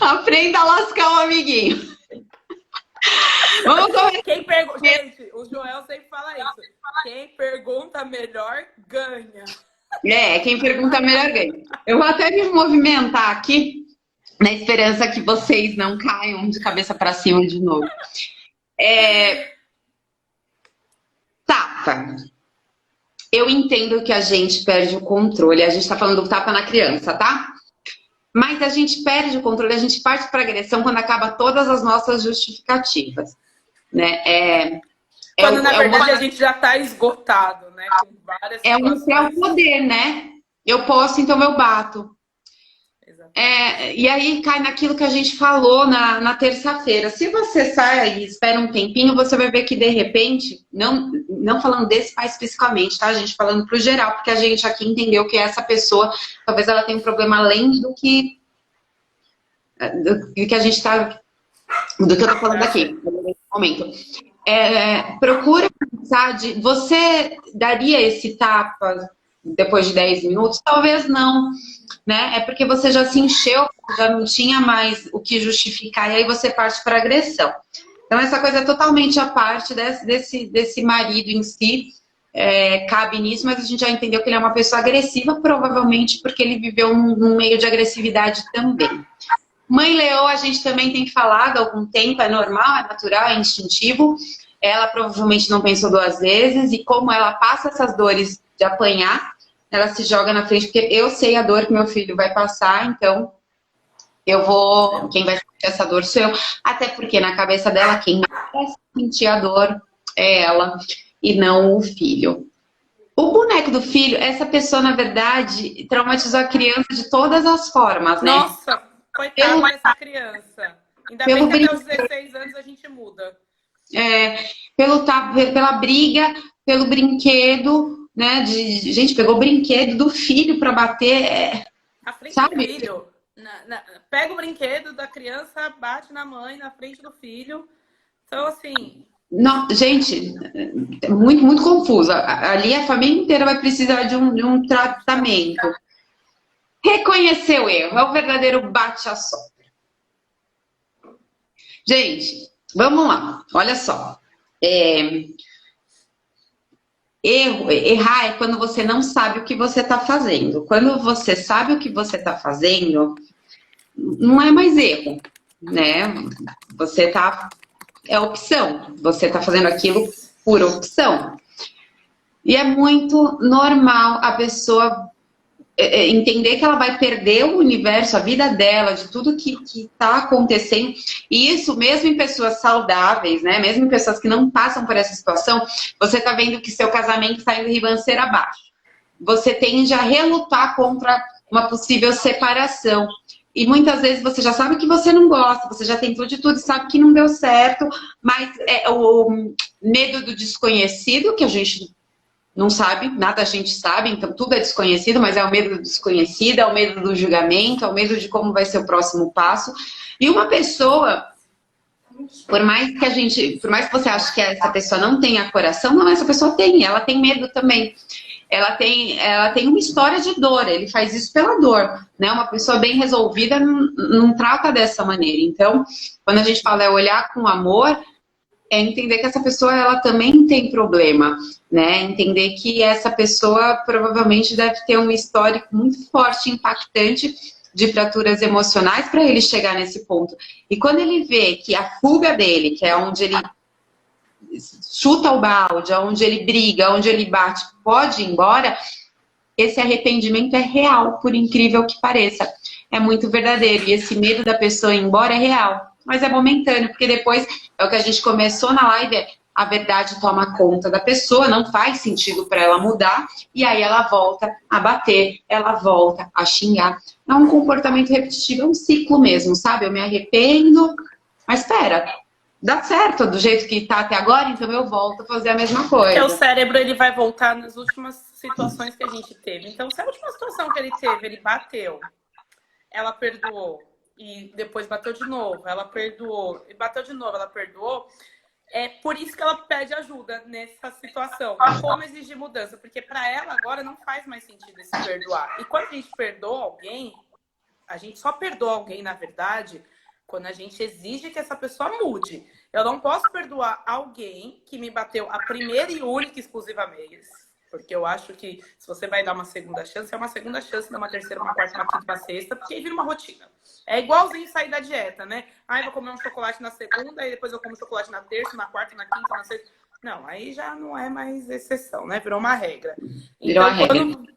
Aprenda a lascar o amiguinho. Vamos começar. Gente, o Joel sempre fala isso. Quem pergunta melhor ganha. Quem pergunta melhor ganha. Eu vou até me movimentar aqui, na esperança que vocês não caiam de cabeça para cima de novo. Tapa. eu entendo que a gente perde o controle. A gente tá falando do tapa na criança, tá? Mas a gente perde o controle, a gente parte para agressão quando acaba todas as nossas justificativas, né? Quando, na verdade, a gente já tá esgotado, né? Com várias situações. O poder, né? Eu posso, então eu bato. E aí cai naquilo que a gente falou na terça-feira. Se você sai e espera um tempinho, você vai ver que de repente, não falando desse pai especificamente, tá? A gente falando pro geral, porque a gente aqui entendeu que essa pessoa, talvez ela tenha um problema além do que a gente tá, do que eu tô falando aqui, no momento. Procura pensar você daria esse tapa depois de 10 minutos? Talvez não, né? É porque você já se encheu, já não tinha mais o que justificar, e aí você parte para agressão. Então, essa coisa é totalmente à parte desse marido em si, cabe nisso, mas a gente já entendeu que ele é uma pessoa agressiva, provavelmente porque ele viveu num meio de agressividade também. Mãe Leoa, a gente também tem falado há algum tempo, é normal, é natural, é instintivo. Ela provavelmente não pensou duas vezes, e como ela passa essas dores de apanhar, ela se joga na frente, porque eu sei a dor que meu filho vai passar, então quem vai sentir essa dor sou eu. Até porque na cabeça dela, quem vai sentir a dor é ela, e não o filho. O boneco do filho, essa pessoa, na verdade, traumatizou a criança de todas as formas, né? Nossa, coitada dessa criança. Ainda bem que até os 16 anos a gente muda. Pela briga, pelo brinquedo, né? Gente, pegou o brinquedo do filho pra bater. À frente do filho. Pega o brinquedo da criança, bate na mãe, na frente do filho. Então, assim... Não, gente, é muito, muito confuso. Ali a família inteira vai precisar de um tratamento. Reconhecer o erro, é o verdadeiro bate-a-sopra. Gente, vamos lá, olha só. Errar é quando você não sabe o que você está fazendo. Quando você sabe o que você está fazendo, não é mais erro, né? É opção. Você está fazendo aquilo por opção. E é muito normal a pessoa entender que ela vai perder o universo, a vida dela, de tudo que está acontecendo. E isso mesmo em pessoas saudáveis, né? Mesmo em pessoas que não passam por essa situação, você está vendo que seu casamento está indo ribanceira abaixo. Você tende a relutar contra uma possível separação. E muitas vezes você já sabe que você não gosta, você já tentou de tudo e sabe que não deu certo, mas é o medo do desconhecido, que a gente não sabe, nada a gente sabe, então tudo é desconhecido, mas é o medo do desconhecido, é o medo do julgamento, é o medo de como vai ser o próximo passo. E uma pessoa, por mais que você ache que essa pessoa não tenha coração, não, essa pessoa tem, ela tem medo também. Ela tem uma história de dor, ele faz isso pela dor, né? Uma pessoa bem resolvida não trata dessa maneira. Então, quando a gente fala olhar com amor, é entender que essa pessoa, ela também tem problema, né? Entender que essa pessoa provavelmente deve ter um histórico muito forte, impactante, de fraturas emocionais para ele chegar nesse ponto. E quando ele vê que a fuga dele, que é onde ele chuta o balde, onde ele briga, onde ele bate, pode ir embora, esse arrependimento é real, por incrível que pareça. É muito verdadeiro. E esse medo da pessoa ir embora é real. Mas é momentâneo, porque depois, é o que a gente começou na live, a verdade toma conta da pessoa, não faz sentido para ela mudar, e aí ela volta a bater, ela volta a xingar. É um comportamento repetitivo, é um ciclo mesmo, sabe? Eu me arrependo, mas espera, dá certo do jeito que tá até agora, então eu volto a fazer a mesma coisa. Porque o cérebro, ele vai voltar nas últimas situações que a gente teve. Então, se a última situação que ele teve, ele bateu, ela perdoou, e depois bateu de novo, ela perdoou, e bateu de novo, ela perdoou, é por isso que ela pede ajuda nessa situação. Como exigir mudança? Porque para ela agora não faz mais sentido esse perdoar. E quando a gente perdoa alguém, a gente só perdoa alguém, na verdade, quando a gente exige que essa pessoa mude. Eu não posso perdoar alguém que me bateu a primeira e única exclusiva vez. Porque eu acho que se você vai dar uma segunda chance, é uma segunda chance, dar uma terceira, uma quarta, uma quinta, uma sexta, porque aí vira uma rotina. É igualzinho sair da dieta, né? Ah, eu vou comer um chocolate na segunda, e depois eu como chocolate na terça, na quarta, na quinta, na sexta. Não, aí já não é mais exceção, né? Virou uma regra. Virou uma Então, regra.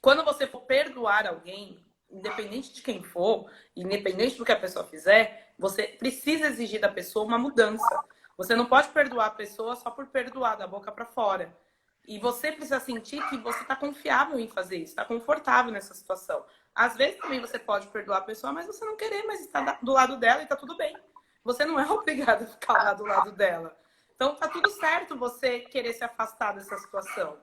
quando você for perdoar alguém, independente de quem for, independente do que a pessoa fizer, você precisa exigir da pessoa uma mudança. Você não pode perdoar a pessoa só por perdoar, da boca para fora. E você precisa sentir que você está confiável em fazer isso, está confortável nessa situação. Às vezes também você pode perdoar a pessoa, mas você não querer mais estar do lado dela e tá tudo bem. Você não é obrigado a ficar lá do lado dela. Então tá tudo certo você querer se afastar dessa situação.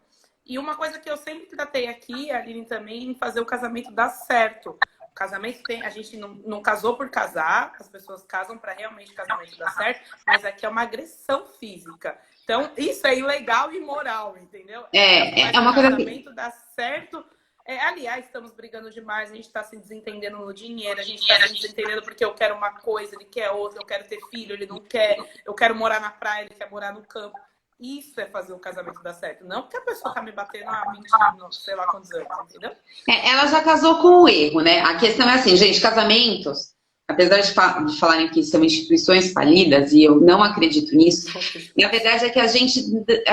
E uma coisa que eu sempre tratei aqui, a Aline também, em fazer o casamento dar certo. O casamento tem, a gente não casou por casar, as pessoas casam para realmente o casamento dar certo, mas aqui é uma agressão física. Então, isso é ilegal e imoral, entendeu? É Mas uma o coisa que... casamento dá certo. Aliás, estamos brigando demais, a gente está se desentendendo no dinheiro, a gente está se desentendendo porque eu quero uma coisa, ele quer outra, eu quero ter filho, ele não quer, eu quero morar na praia, ele quer morar no campo. Isso é fazer o casamento dar certo. Não porque a pessoa tá me batendo há 20 anos, sei lá quantos anos, entendeu? Ela já casou com o erro, né? A questão é assim, gente, casamentos, apesar de falarem que são instituições falidas, e eu não acredito nisso, na verdade é que a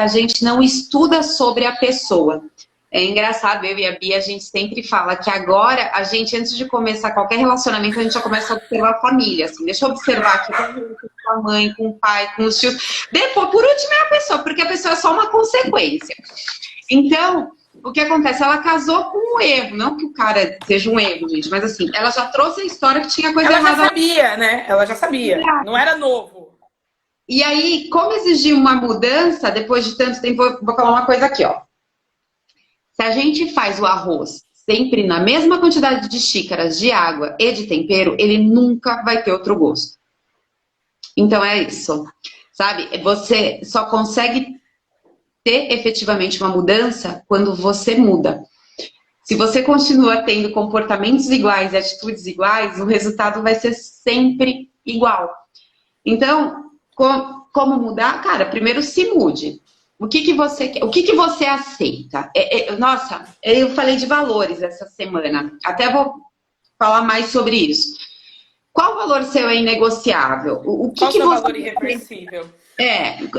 gente não estuda sobre a pessoa. É engraçado, eu e a Bia, a gente sempre fala que agora, a gente, antes de começar qualquer relacionamento, a gente já começa a observar a família, assim. Deixa eu observar aqui com a mãe, com o pai, com os tios. Depois, por último, é a pessoa, porque a pessoa é só uma consequência. Então, o que acontece? Ela casou com um erro, não que o cara seja um erro, gente, mas assim, ela já trouxe a história que tinha coisa errada. Ela já sabia, né? Ela já sabia. Não era novo. E aí, como exigiu uma mudança, depois de tanto tempo, vou falar uma coisa aqui, ó. Se a gente faz o arroz sempre na mesma quantidade de xícaras de água e de tempero, ele nunca vai ter outro gosto. Então é isso, sabe? Você só consegue ter efetivamente uma mudança quando você muda. Se você continua tendo comportamentos iguais e atitudes iguais, o resultado vai ser sempre igual. Então, como mudar? Cara, primeiro se mude. O que você quer? O que você aceita? Nossa, eu falei de valores essa semana. Até vou falar mais sobre isso. Qual valor seu é inegociável? Qual o seu valor irreversível?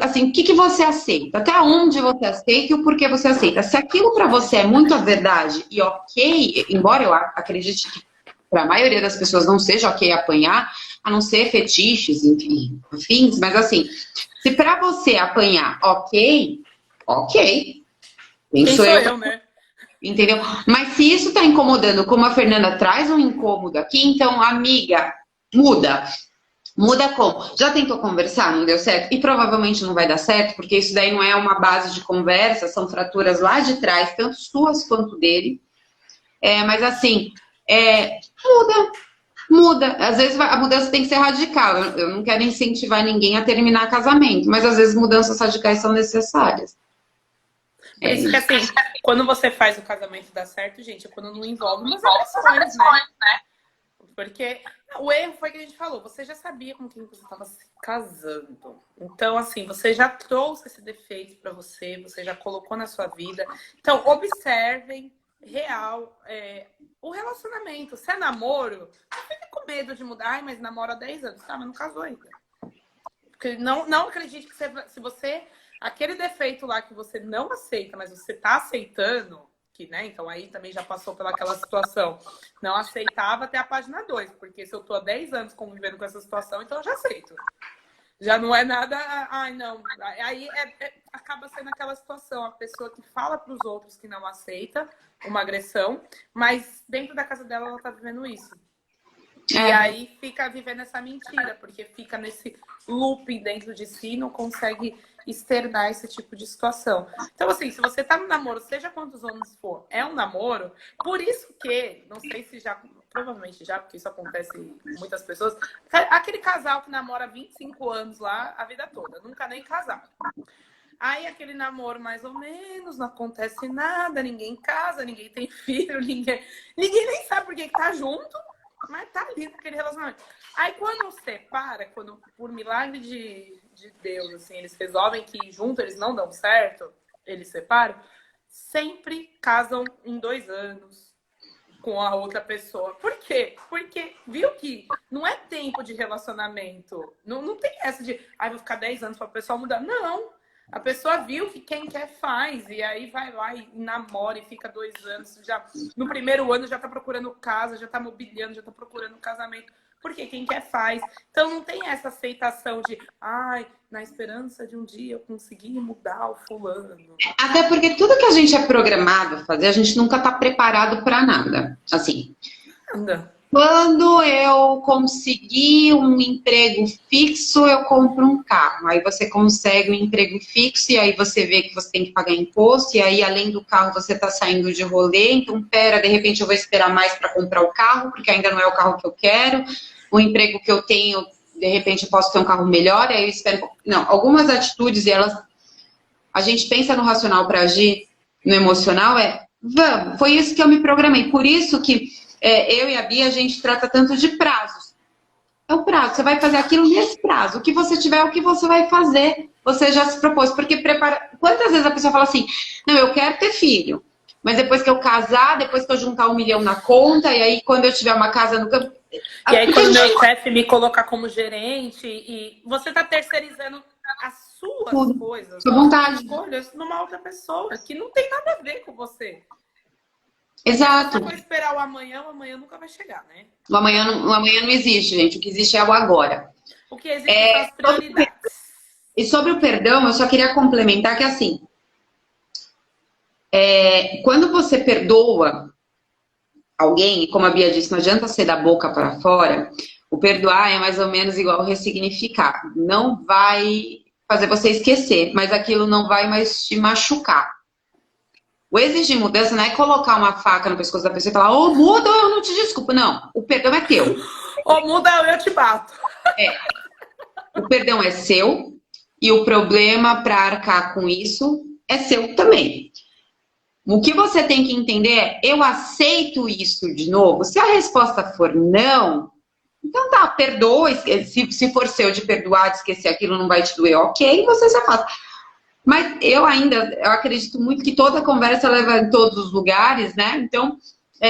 Assim, o que você aceita? Até onde você aceita e o porquê você aceita? Se aquilo para você é muito a verdade e ok, embora eu acredite que para a maioria das pessoas não seja ok apanhar, a não ser fetiches, enfim, afins, mas assim, se para você apanhar ok, Quem sou eu, né? Entendeu? Mas se isso tá incomodando, como a Fernanda traz um incômodo aqui, então, amiga, muda. Muda como? Já tentou conversar? Não deu certo? E provavelmente não vai dar certo, porque isso daí não é uma base de conversa, são fraturas lá de trás, tanto suas quanto dele. Mas assim, muda. Às vezes a mudança tem que ser radical. Eu não quero incentivar ninguém a terminar casamento, mas às vezes mudanças radicais são necessárias. Por isso que assim, quando você faz o casamento dar certo, gente, é quando não envolve umas agressões, né? Porque o erro foi que a gente falou, você já sabia com quem você estava se casando. Então, assim, você já trouxe esse defeito para você, você já colocou na sua vida. Então, observem real o relacionamento. Se é namoro, não fica com medo de mudar. Ai, mas namora há 10 anos. Tá, mas não casou ainda. Porque não acredite que se você... Aquele defeito lá que você não aceita, mas você tá aceitando... Né? Então aí também já passou pelaquela situação. Não aceitava até a página 2, porque se eu tô há 10 anos convivendo com essa situação, então eu já aceito. Já não é nada, ai não. Aí acaba sendo aquela situação, a pessoa que fala para os outros que não aceita uma agressão, mas dentro da casa dela ela tá vivendo isso. E aí fica vivendo essa mentira, porque fica nesse looping dentro de si, não consegue externar esse tipo de situação. Então, assim, se você tá no namoro, seja quantos anos for, é um namoro, por isso que, não sei se já, provavelmente já, porque isso acontece com muitas pessoas, aquele casal que namora 25 anos lá a vida toda, nunca nem casar. Aí aquele namoro mais ou menos, não acontece nada, ninguém casa, ninguém tem filho, ninguém nem sabe por que tá junto, mas tá ali naquele relacionamento. Aí quando separa, quando por milagre de Deus, assim, eles resolvem que junto eles não dão certo, eles separam, sempre casam em 2 anos com a outra pessoa. Por quê? Porque viu que não é tempo de relacionamento. Não tem essa de, vou ficar 10 anos pra pessoa mudar. Não. A pessoa viu que quem quer faz, e aí vai lá e namora e fica 2 anos. Já, no primeiro ano já tá procurando casa, já tá mobiliando, já tá procurando casamento. Porque quem quer faz. Então não tem essa aceitação de, ai, na esperança de um dia eu conseguir mudar o fulano. Até porque tudo que a gente é programado a fazer, a gente nunca tá preparado para nada. Assim, Anda. quando eu conseguir um emprego fixo, eu compro um carro. Aí você consegue um emprego fixo e aí você vê que você tem que pagar imposto. E aí, além do carro, você está saindo de rolê. Então, de repente eu vou esperar mais para comprar o carro, porque ainda não é o carro que eu quero. O emprego que eu tenho, de repente eu posso ter um carro melhor. Aí eu espero... Não, algumas atitudes, a gente pensa no racional para agir no emocional, vamos, foi isso que eu me programei. Por isso que eu e a Bia, a gente trata tanto de prazos. É o prazo, você vai fazer aquilo nesse prazo. O que você tiver, é o que você vai fazer. Você já se propôs. Porque quantas vezes a pessoa fala assim, não, eu quero ter filho. Mas depois que eu casar, depois que eu juntar 1 milhão na conta, e aí quando eu tiver uma casa no campo... E aí quando meu chefe me colocar como gerente, e você tá terceirizando as suas coisas, sua vontade, escolhas numa outra pessoa, que não tem nada a ver com você. Exato. Se você for esperar o amanhã nunca vai chegar, né? O amanhã não existe, gente. O que existe é o agora. O que existe são as prioridades. E sobre o perdão, eu só queria complementar que assim, quando você perdoa alguém, como a Bia disse, não adianta ser da boca para fora, o perdoar é mais ou menos igual ressignificar. Não vai fazer você esquecer, mas aquilo não vai mais te machucar. O exigir mudança não é colocar uma faca no pescoço da pessoa e falar, ô, muda ou eu não te desculpo. Não, o perdão é teu. Ou muda ou eu te bato. O perdão é seu e o problema para arcar com isso é seu também. O que você tem que entender é, eu aceito isso de novo? Se a resposta for não, então tá, perdoa. Se for seu de perdoar, de esquecer aquilo, não vai te doer, ok, você se afasta. Mas eu acredito muito que toda conversa leva em todos os lugares, né? Então,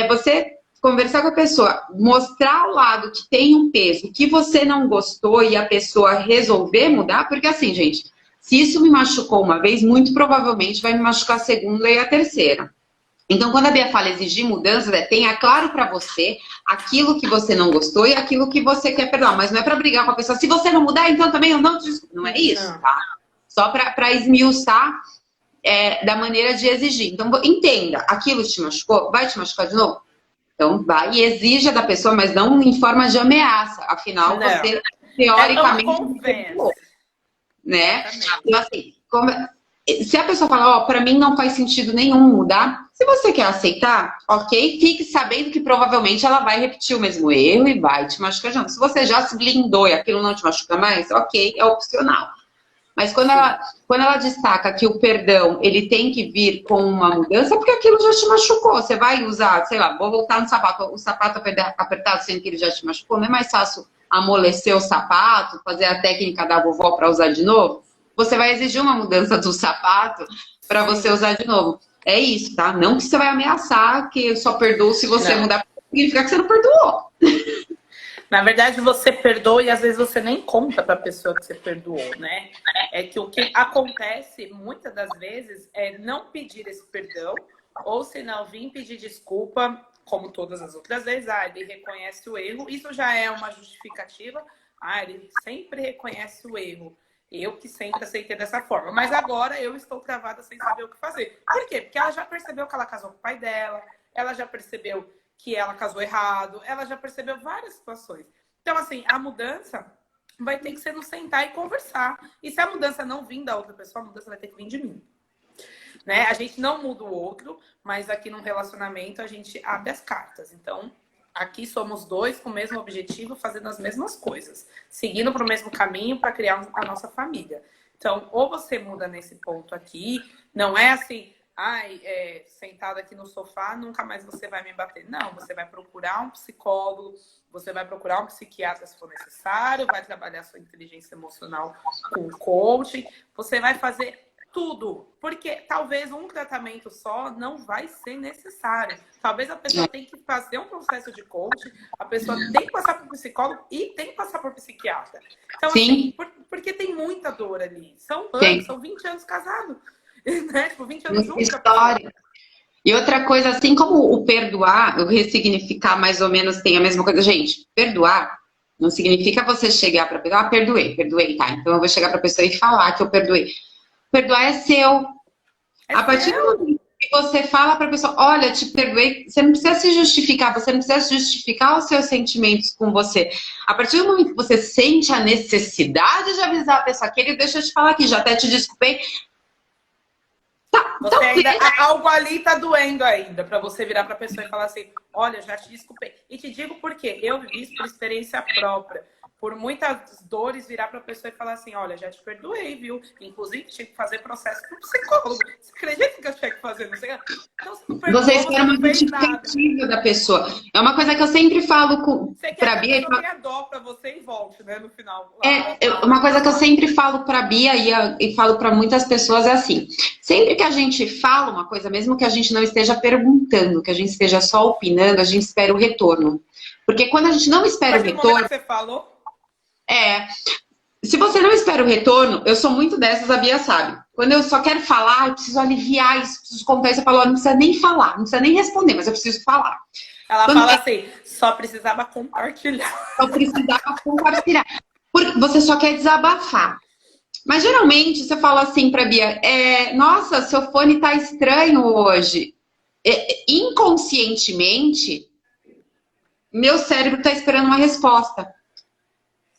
você conversar com a pessoa, mostrar ao lado que tem um peso, que você não gostou e a pessoa resolver mudar, porque assim, gente, se isso me machucou uma vez, muito provavelmente vai me machucar a segunda e a terceira. Então, quando a Bia fala exigir mudanças, tenha claro pra você aquilo que você não gostou e aquilo que você quer perdoar. Mas não é pra brigar com a pessoa. Se você não mudar, então também eu não te desculpo. Não é isso, tá? Só pra esmiuçar da maneira de exigir. Então, entenda, aquilo te machucou? Vai te machucar de novo? Então, vai e exija da pessoa, mas não em forma de ameaça. Afinal, você, teoricamente, perdoou, né? Então, assim, se a pessoa falar, ó, pra mim não faz sentido nenhum mudar, se você quer aceitar, ok, fique sabendo que provavelmente ela vai repetir o mesmo erro e vai te machucar de novo. Se você já se blindou e aquilo não te machuca mais, ok, é opcional. Mas quando ela destaca que o perdão, ele tem que vir com uma mudança, é porque aquilo já te machucou. Você vai usar, sei lá, vou voltar no sapato, o sapato apertado sendo que ele já te machucou, não é mais fácil amolecer o sapato, fazer a técnica da vovó para usar de novo? Você vai exigir uma mudança do sapato para você usar de novo. É isso, tá? Não que você vai ameaçar que eu só perdoo se você mudar, significa que você não perdoou. Na verdade, você perdoa e às vezes você nem conta para a pessoa que você perdoou, né? É que o que acontece muitas das vezes é não pedir esse perdão, ou se não vir pedir desculpa, como todas as outras vezes, ele reconhece o erro. Isso já é uma justificativa. Ele sempre reconhece o erro. Eu que sempre aceitei dessa forma. Mas agora eu estou travada sem saber o que fazer. Por quê? Porque ela já percebeu que ela casou com o pai dela, ela já percebeu que ela casou errado, ela já percebeu várias situações. Então, assim, a mudança vai ter que ser no sentar e conversar. E se a mudança não vir da outra pessoa, a mudança vai ter que vir de mim. Né? A gente não muda o outro, mas aqui num relacionamento a gente abre as cartas. Então, aqui somos dois com o mesmo objetivo, fazendo as mesmas coisas, seguindo para o mesmo caminho para criar a nossa família. Então, ou você muda nesse ponto aqui, não é assim, sentado aqui no sofá, nunca mais você vai me bater. Não, você vai procurar um psicólogo, você vai procurar um psiquiatra se for necessário, vai trabalhar sua inteligência emocional com o coaching, você vai fazer tudo, porque talvez um tratamento só não vai ser necessário. Talvez a pessoa tenha que fazer um processo de coaching, a pessoa tem que passar por psicólogo e tem que passar por psiquiatra. Então, assim, Porque tem muita dor ali. São Tem. anos, são 20 anos casados. Né? Tipo, 20 anos Muita juntos. história. E outra coisa, assim como o perdoar, o ressignificar mais ou menos tem a mesma coisa. Gente, perdoar não significa você chegar pra pessoa, perdoei, tá? Então eu vou chegar pra pessoa e falar que eu perdoei. Perdoar é seu. A partir do momento que você fala pra pessoa, olha, te perdoei, você não precisa se justificar, você não precisa justificar os seus sentimentos com você. A partir do momento que você sente a necessidade de avisar a pessoa, querido, deixa eu te falar aqui, já até te desculpei. Você ainda, algo ali tá doendo ainda, pra você virar pra pessoa e falar assim, olha, já te desculpei. E te digo por quê. Eu vivi isso por experiência própria. Por muitas dores, virar pra pessoa e falar assim, olha, já te perdoei, viu? Inclusive, tinha que fazer processo com psicólogo. Você acredita que eu tinha que fazer? Não sei. Então, você não perdoou, Você espera uma não fez nada. justificativa da pessoa. É uma coisa que eu sempre falo pra Bia. Você quer que a pessoa tenha dó pra você e volte, né, no final. Uma coisa que eu sempre falo pra Bia e falo pra muitas pessoas é assim. Sempre que a gente fala uma coisa, mesmo que a gente não esteja perguntando, que a gente esteja só opinando, a gente espera o retorno. Porque quando a gente não espera o retorno... Que você falou? Se você não espera o retorno, eu sou muito dessas, a Bia sabe. Quando eu só quero falar, eu preciso aliviar isso, preciso contar isso, eu falo, não precisa nem falar, não precisa nem responder, mas eu preciso falar. Ela fala assim, só precisava compartilhar. Só precisava compartilhar. Porque você só quer desabafar. Mas geralmente você fala assim pra Bia, nossa, seu fone tá estranho hoje. Inconscientemente, meu cérebro tá esperando uma resposta.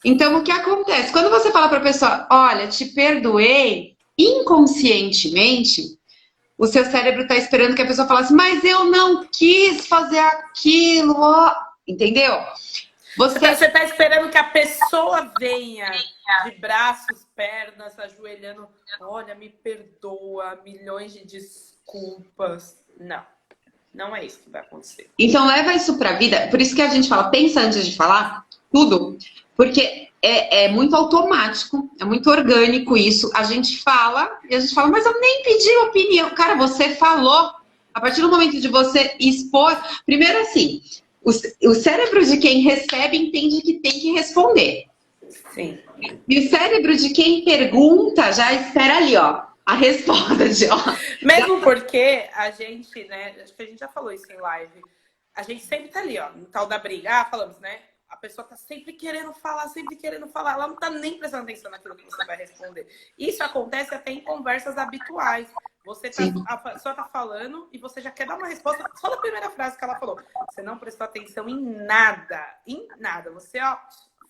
Então, o que acontece? Quando você fala pra pessoa, olha, te perdoei, inconscientemente, o seu cérebro tá esperando que a pessoa fale assim, mas eu não quis fazer aquilo, ó. Entendeu? Você tá esperando que a pessoa venha de braços, pernas, ajoelhando, olha, me perdoa, milhões de desculpas. Não. Não é isso que vai acontecer. Então, leva isso pra vida. Por isso que a gente fala, pensa antes de falar tudo. Porque é muito automático, é muito orgânico isso. A gente fala, e a gente fala, mas eu nem pedi opinião. Cara, você falou. A partir do momento de você expor... Primeiro assim, o cérebro de quem recebe entende que tem que responder. Sim. E o cérebro de quem pergunta já espera ali, ó, a resposta. Mesmo porque a gente, né, acho que a gente já falou isso em live, a gente sempre tá ali, ó, no tal da briga, falamos, né? A pessoa tá sempre querendo falar, ela não tá nem prestando atenção naquilo que você vai responder. Isso acontece até em conversas habituais. A pessoa tá falando e você já quer dar uma resposta só da primeira frase que ela falou. Você não prestou atenção em nada. Você, ó,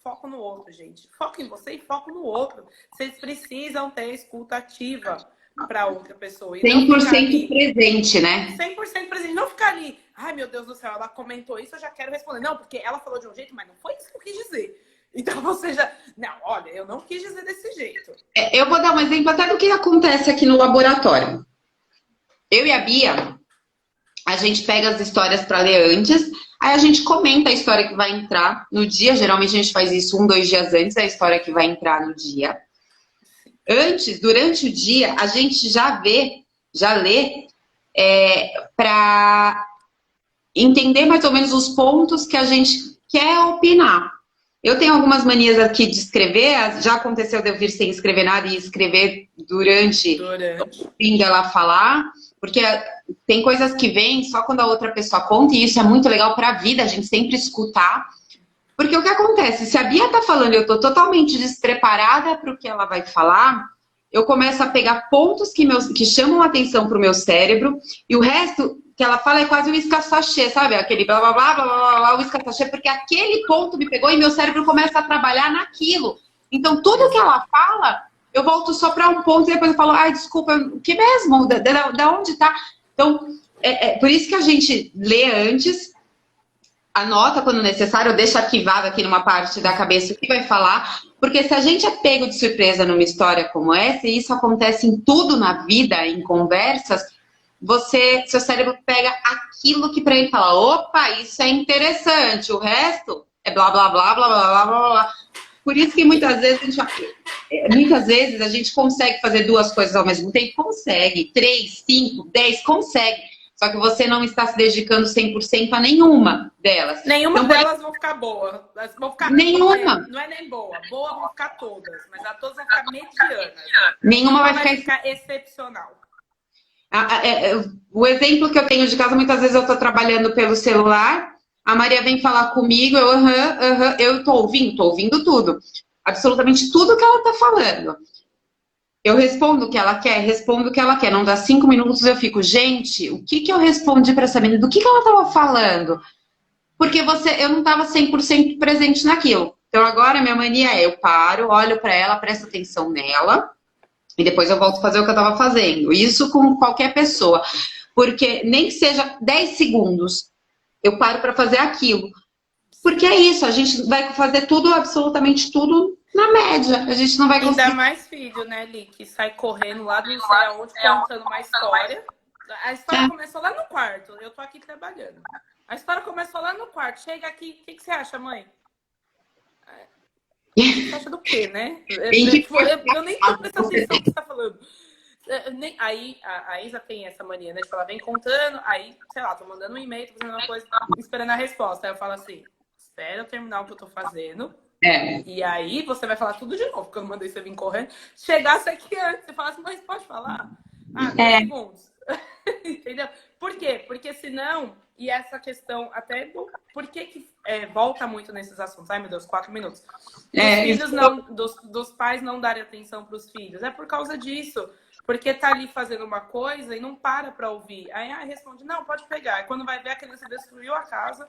foco no outro, gente. Foca em você e foco no outro. Vocês precisam ter escuta ativa para outra pessoa. E 100% presente, né? 100% presente. Não ficar ali, ai meu Deus do céu, ela comentou isso, eu já quero responder. Não, porque ela falou de um jeito, mas não foi isso que eu quis dizer. Então você já... Não, olha, eu não quis dizer desse jeito. Eu vou dar um exemplo até do que acontece aqui no laboratório. Eu e a Bia, a gente pega as histórias para ler antes, aí a gente comenta a história que vai entrar no dia. Geralmente a gente faz isso 1, 2 dias antes da história que vai entrar no dia. Antes, durante o dia, a gente já lê para entender mais ou menos os pontos que a gente quer opinar. Eu tenho algumas manias aqui de escrever, já aconteceu de eu vir sem escrever nada e escrever durante o fim dela falar, porque tem coisas que vêm só quando a outra pessoa conta, e isso é muito legal para a vida, a gente sempre escutar. Porque o que acontece? Se a Bia tá falando e eu tô totalmente despreparada para o que ela vai falar, eu começo a pegar pontos que chamam a atenção pro meu cérebro, e o resto que ela fala é quase um escassachê, sabe? Aquele blá blá blá blá blá blá, o escassachê, porque aquele ponto me pegou e meu cérebro começa a trabalhar naquilo. Então, tudo que ela fala, eu volto só para um ponto e depois eu falo, ai, desculpa, o que mesmo? Da onde tá? Então, por isso que a gente lê antes, anota quando necessário, deixa arquivado aqui numa parte da cabeça o que vai falar, porque se a gente é pego de surpresa numa história como essa, e isso acontece em tudo na vida, em conversas, seu cérebro pega aquilo que para ele fala, opa, isso é interessante, o resto é blá blá blá blá blá blá blá blá. Por isso que muitas vezes a gente consegue fazer 2 coisas ao mesmo tempo, consegue, 3, 5, 10, consegue. Só que você não está se dedicando 100% a nenhuma delas. Nenhuma então, delas vão ficar boas. Vão ficar, nenhuma. Não é nem boa. Boa vão ficar todas, mas a todas vão ficar medianas. Nenhuma vai ficar excepcional. O exemplo que eu tenho de casa, muitas vezes eu estou trabalhando pelo celular, a Maria vem falar comigo, eu estou ouvindo tudo. Absolutamente tudo que ela está falando. Eu respondo o que ela quer, não dá 5 minutos, eu fico, gente, o que eu respondi para essa menina? Do que ela estava falando? Porque eu não estava 100% presente naquilo. Então agora minha mania é, eu paro, olho para ela, presto atenção nela, e depois eu volto a fazer o que eu estava fazendo. Isso com qualquer pessoa. Porque nem que seja 10 segundos, eu paro para fazer aquilo. Porque é isso, a gente vai fazer tudo, absolutamente tudo, na média. A gente não vai conseguir. Ainda mais filho, né, Li? Que sai correndo lá do não sei aonde, contando uma história. A história começou lá no quarto. Eu tô aqui trabalhando. A história começou lá no quarto. Chega aqui, o que você acha, mãe? Você acha do quê, né? Eu nem tô prestando atenção no que você tá falando. Aí a Isa tem essa mania, né? Tipo, ela vem contando, aí, sei lá, tô mandando um e-mail, tô fazendo uma coisa, esperando a resposta. Aí eu falo assim, espera eu terminar o que eu tô fazendo. E aí você vai falar tudo de novo, porque eu não mandei você vir correndo. Chegasse aqui antes, você falasse, mas pode falar? 10 segundos. Entendeu? Por quê? Porque senão, e essa questão até do por que volta muito nesses assuntos? Ai, meu Deus, 4 minutos. Dos pais não darem atenção para os filhos. É por causa disso. Porque tá ali fazendo uma coisa e não para ouvir. Aí responde, não, pode pegar. Aí quando vai ver, a criança destruiu a casa.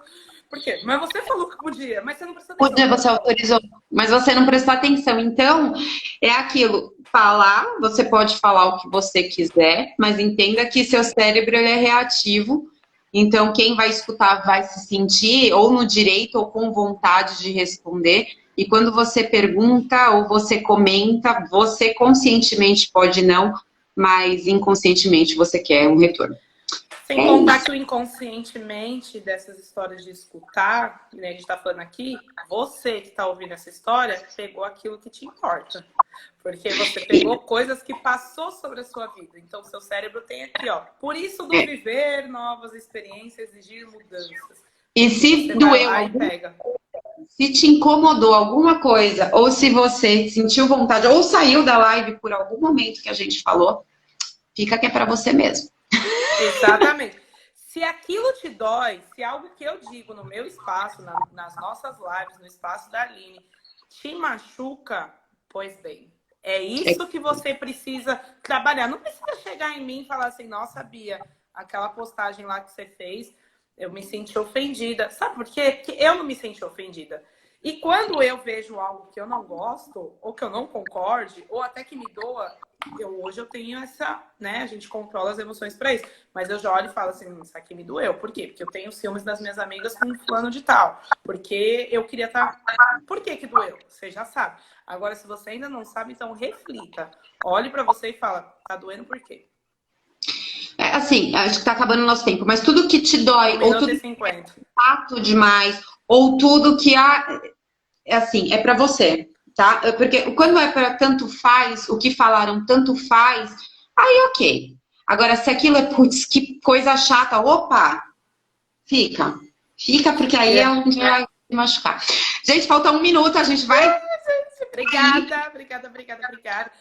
Por quê? Mas você falou que podia, mas você não prestou atenção. Podia, você autorizou, mas você não prestou atenção. Então, é aquilo, falar, você pode falar o que você quiser, mas entenda que seu cérebro ele é reativo. Então, quem vai escutar vai se sentir ou no direito ou com vontade de responder. E quando você pergunta ou você comenta, você conscientemente pode não, mas inconscientemente você quer um retorno. Sem contar que o inconscientemente dessas histórias de escutar, né, a gente tá falando aqui, você que tá ouvindo essa história, pegou aquilo que te importa. Porque você pegou coisas que passou sobre a sua vida. Então, seu cérebro tem aqui, ó. Por isso do viver novas experiências, exigir mudanças. E se doeu, se te incomodou alguma coisa, ou se você sentiu vontade, ou saiu da live por algum momento que a gente falou, fica que é pra você mesmo. Exatamente. Se aquilo te dói, se algo que eu digo no meu espaço, nas nossas lives, no espaço da Aline, te machuca, pois bem, é isso que você precisa trabalhar. Não precisa chegar em mim e falar assim, nossa, Bia, aquela postagem lá que você fez, eu me senti ofendida. Sabe por quê? Porque eu não me senti ofendida. E quando eu vejo algo que eu não gosto, ou que eu não concorde, ou até que me doa, hoje eu tenho essa, né? A gente controla as emoções pra isso. Mas eu já olho e falo assim, isso aqui me doeu. Por quê? Porque eu tenho ciúmes das minhas amigas com um fulano de tal. Porque eu queria estar... Por que doeu? Você já sabe. Agora, se você ainda não sabe, então reflita. Olhe pra você e fala, tá doendo por quê? Assim, acho que tá acabando o nosso tempo, mas tudo que te dói, ou tudo que é chato demais, ou tudo que assim, é pra você, tá? Porque quando é pra tanto faz, o que falaram tanto faz, aí ok. Agora, se aquilo é, putz, que coisa chata, opa, fica, porque aí é onde vai se machucar. Gente, falta 1 minuto, a gente vai... Obrigada.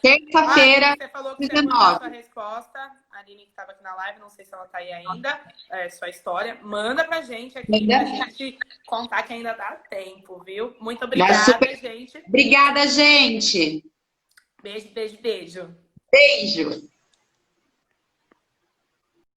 Terça-feira, você falou que você mandou a sua resposta. A Aline que estava aqui na live, não sei se ela está aí ainda. Sua história. Manda pra gente aqui, pra gente contar que ainda dá tempo, viu? Muito obrigada, gente. Obrigada, gente. Beijo. Beijo.